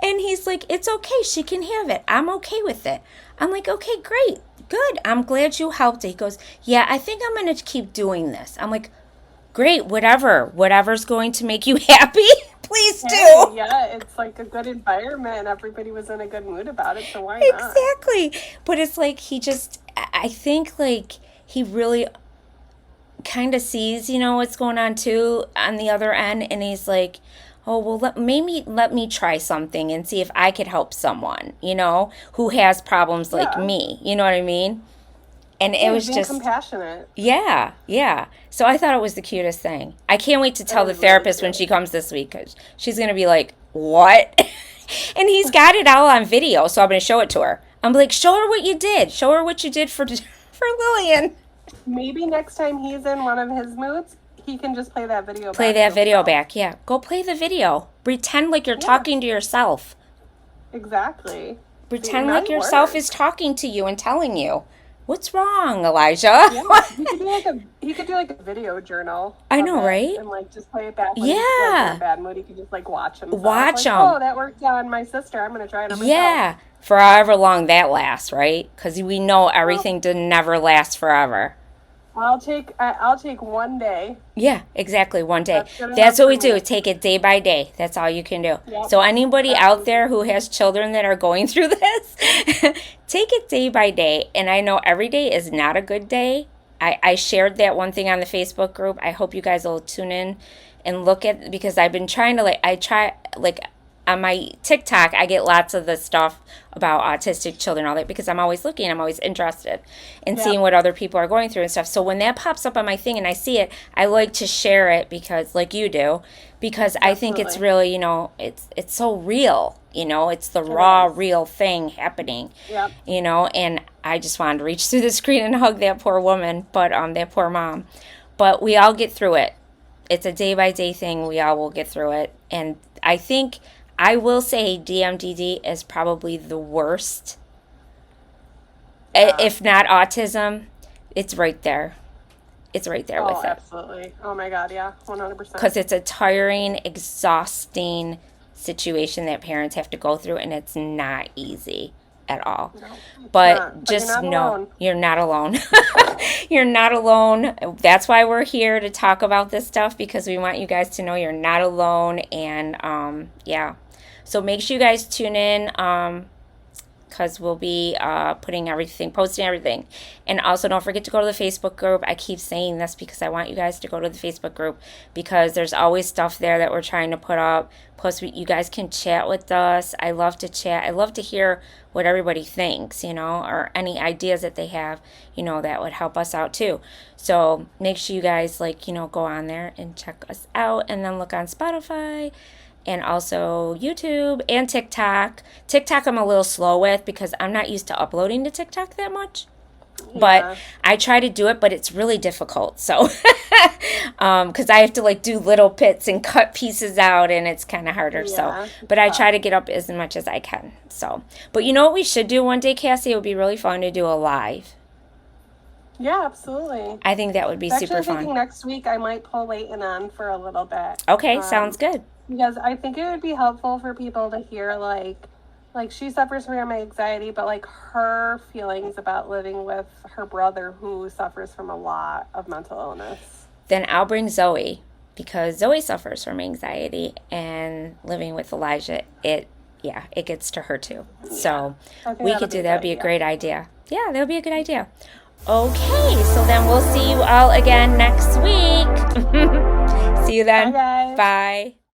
And he's like, it's okay. She can have it. I'm okay with it. I'm like, okay, great. Good. I'm glad you helped. He goes, yeah, I think I'm going to keep doing this. I'm like, great, whatever's going to make you happy, please always do. Yeah, it's like a good environment and everybody was in a good mood about it, so why not? Exactly. But it's like I think like he really kind of sees, what's going on too on the other end. And he's like, oh, well, maybe let me try something and see if I could help someone, who has problems like Yeah. me. You know what I mean? And Yeah, it you're was being just, compassionate. yeah, yeah. So I thought it was the cutest thing. I can't wait to That tell the is really therapist when cute. she comes this week because she's going to be like, what? And he's got it all on video. So I'm going to show it to her. I'm like, show her what you did. Show her what you did for, for Lillian. Maybe next time he's in one of his moods, he can just play that video Play back to that video himself. back. Yeah. Go play the video. Pretend like you're Yeah, talking to yourself. exactly. It Pretend like might yourself is work. talking to you and telling you, what's wrong, Elijah? Yeah, he could do like a video journal I of know, it right? and like just play it back when he's like in a Yeah. bad mood. He could just like watch himself. Watch Like, them. oh, that worked on my sister. I'm gonna try it on myself. Yeah. For however long that lasts, right? Because we know Well, everything did never last forever. I'll take one day. Yeah, exactly. One day. That's good That's enough what for we do. me. Take it day by day. That's all you can do. Yep, So, anybody that's out what we there do. who has children that are going through this, take it day by day. And I know every day is not a good day. I shared that one thing on the Facebook group. I hope you guys will tune in and look at, because I've been trying to like on my TikTok, I get lots of the stuff about autistic children, all that, because I'm always looking, I'm always interested in seeing Yep, what other people are going through and stuff. So when that pops up on my thing and I see it, I like to share it because, like you do, because I think it's absolutely. really, it's so real. It's the It raw, is. real thing happening. Yep. And I just wanted to reach through the screen and hug that poor woman, but that poor mom. But we all get through it. It's a day by day thing. We all will get through it. And I think I will say DMDD is probably the worst. Yeah. If not autism, it's right there. It's right there Oh, with it. absolutely. Oh my God. Yeah. 100%. Because it's a tiring, exhausting situation that parents have to go through, and it's not easy at all. No, it's But not. But you're just not know alone. you're not alone. You're not alone. That's why we're here to talk about this stuff, because we want you guys to know you're not alone. And yeah. So make sure you guys tune in. Because we'll be posting everything. And also, don't forget to go to the Facebook group. I keep saying this because I want you guys to go to the Facebook group, because there's always stuff there that we're trying to put up. Plus, you guys can chat with us. I love to chat. I love to hear what everybody thinks, or any ideas that they have, that would help us out too. So make sure you guys, go on there and check us out, and then look on Spotify and also YouTube and TikTok. TikTok I'm a little slow with because I'm not used to uploading to TikTok that much. But Yeah. I try to do it, but it's really difficult. So, because I have to do little bits and cut pieces out, and it's kind of harder. So, Yeah. but It's I try tough. to get up as much as I can. So, but you know what we should do one day, Cassie? It would be really fun to do a live. Yeah, absolutely. I think that would be Actually super fun. thinking next week I might pull Leighton on for a little bit. Okay, sounds Um, good. because I think it would be helpful for people to hear like she suffers from anxiety, but like her feelings about living with her brother who suffers from a lot of mental illness. Then I'll bring Zoe, because Zoe suffers from anxiety, and living with Elijah, it gets to her too. Yeah. So I think we that'll could be do a that. good Would be a idea. great idea. Yeah, that would be a good idea. Okay, so then we'll see you all again next week. See you Bye then. guys. Bye.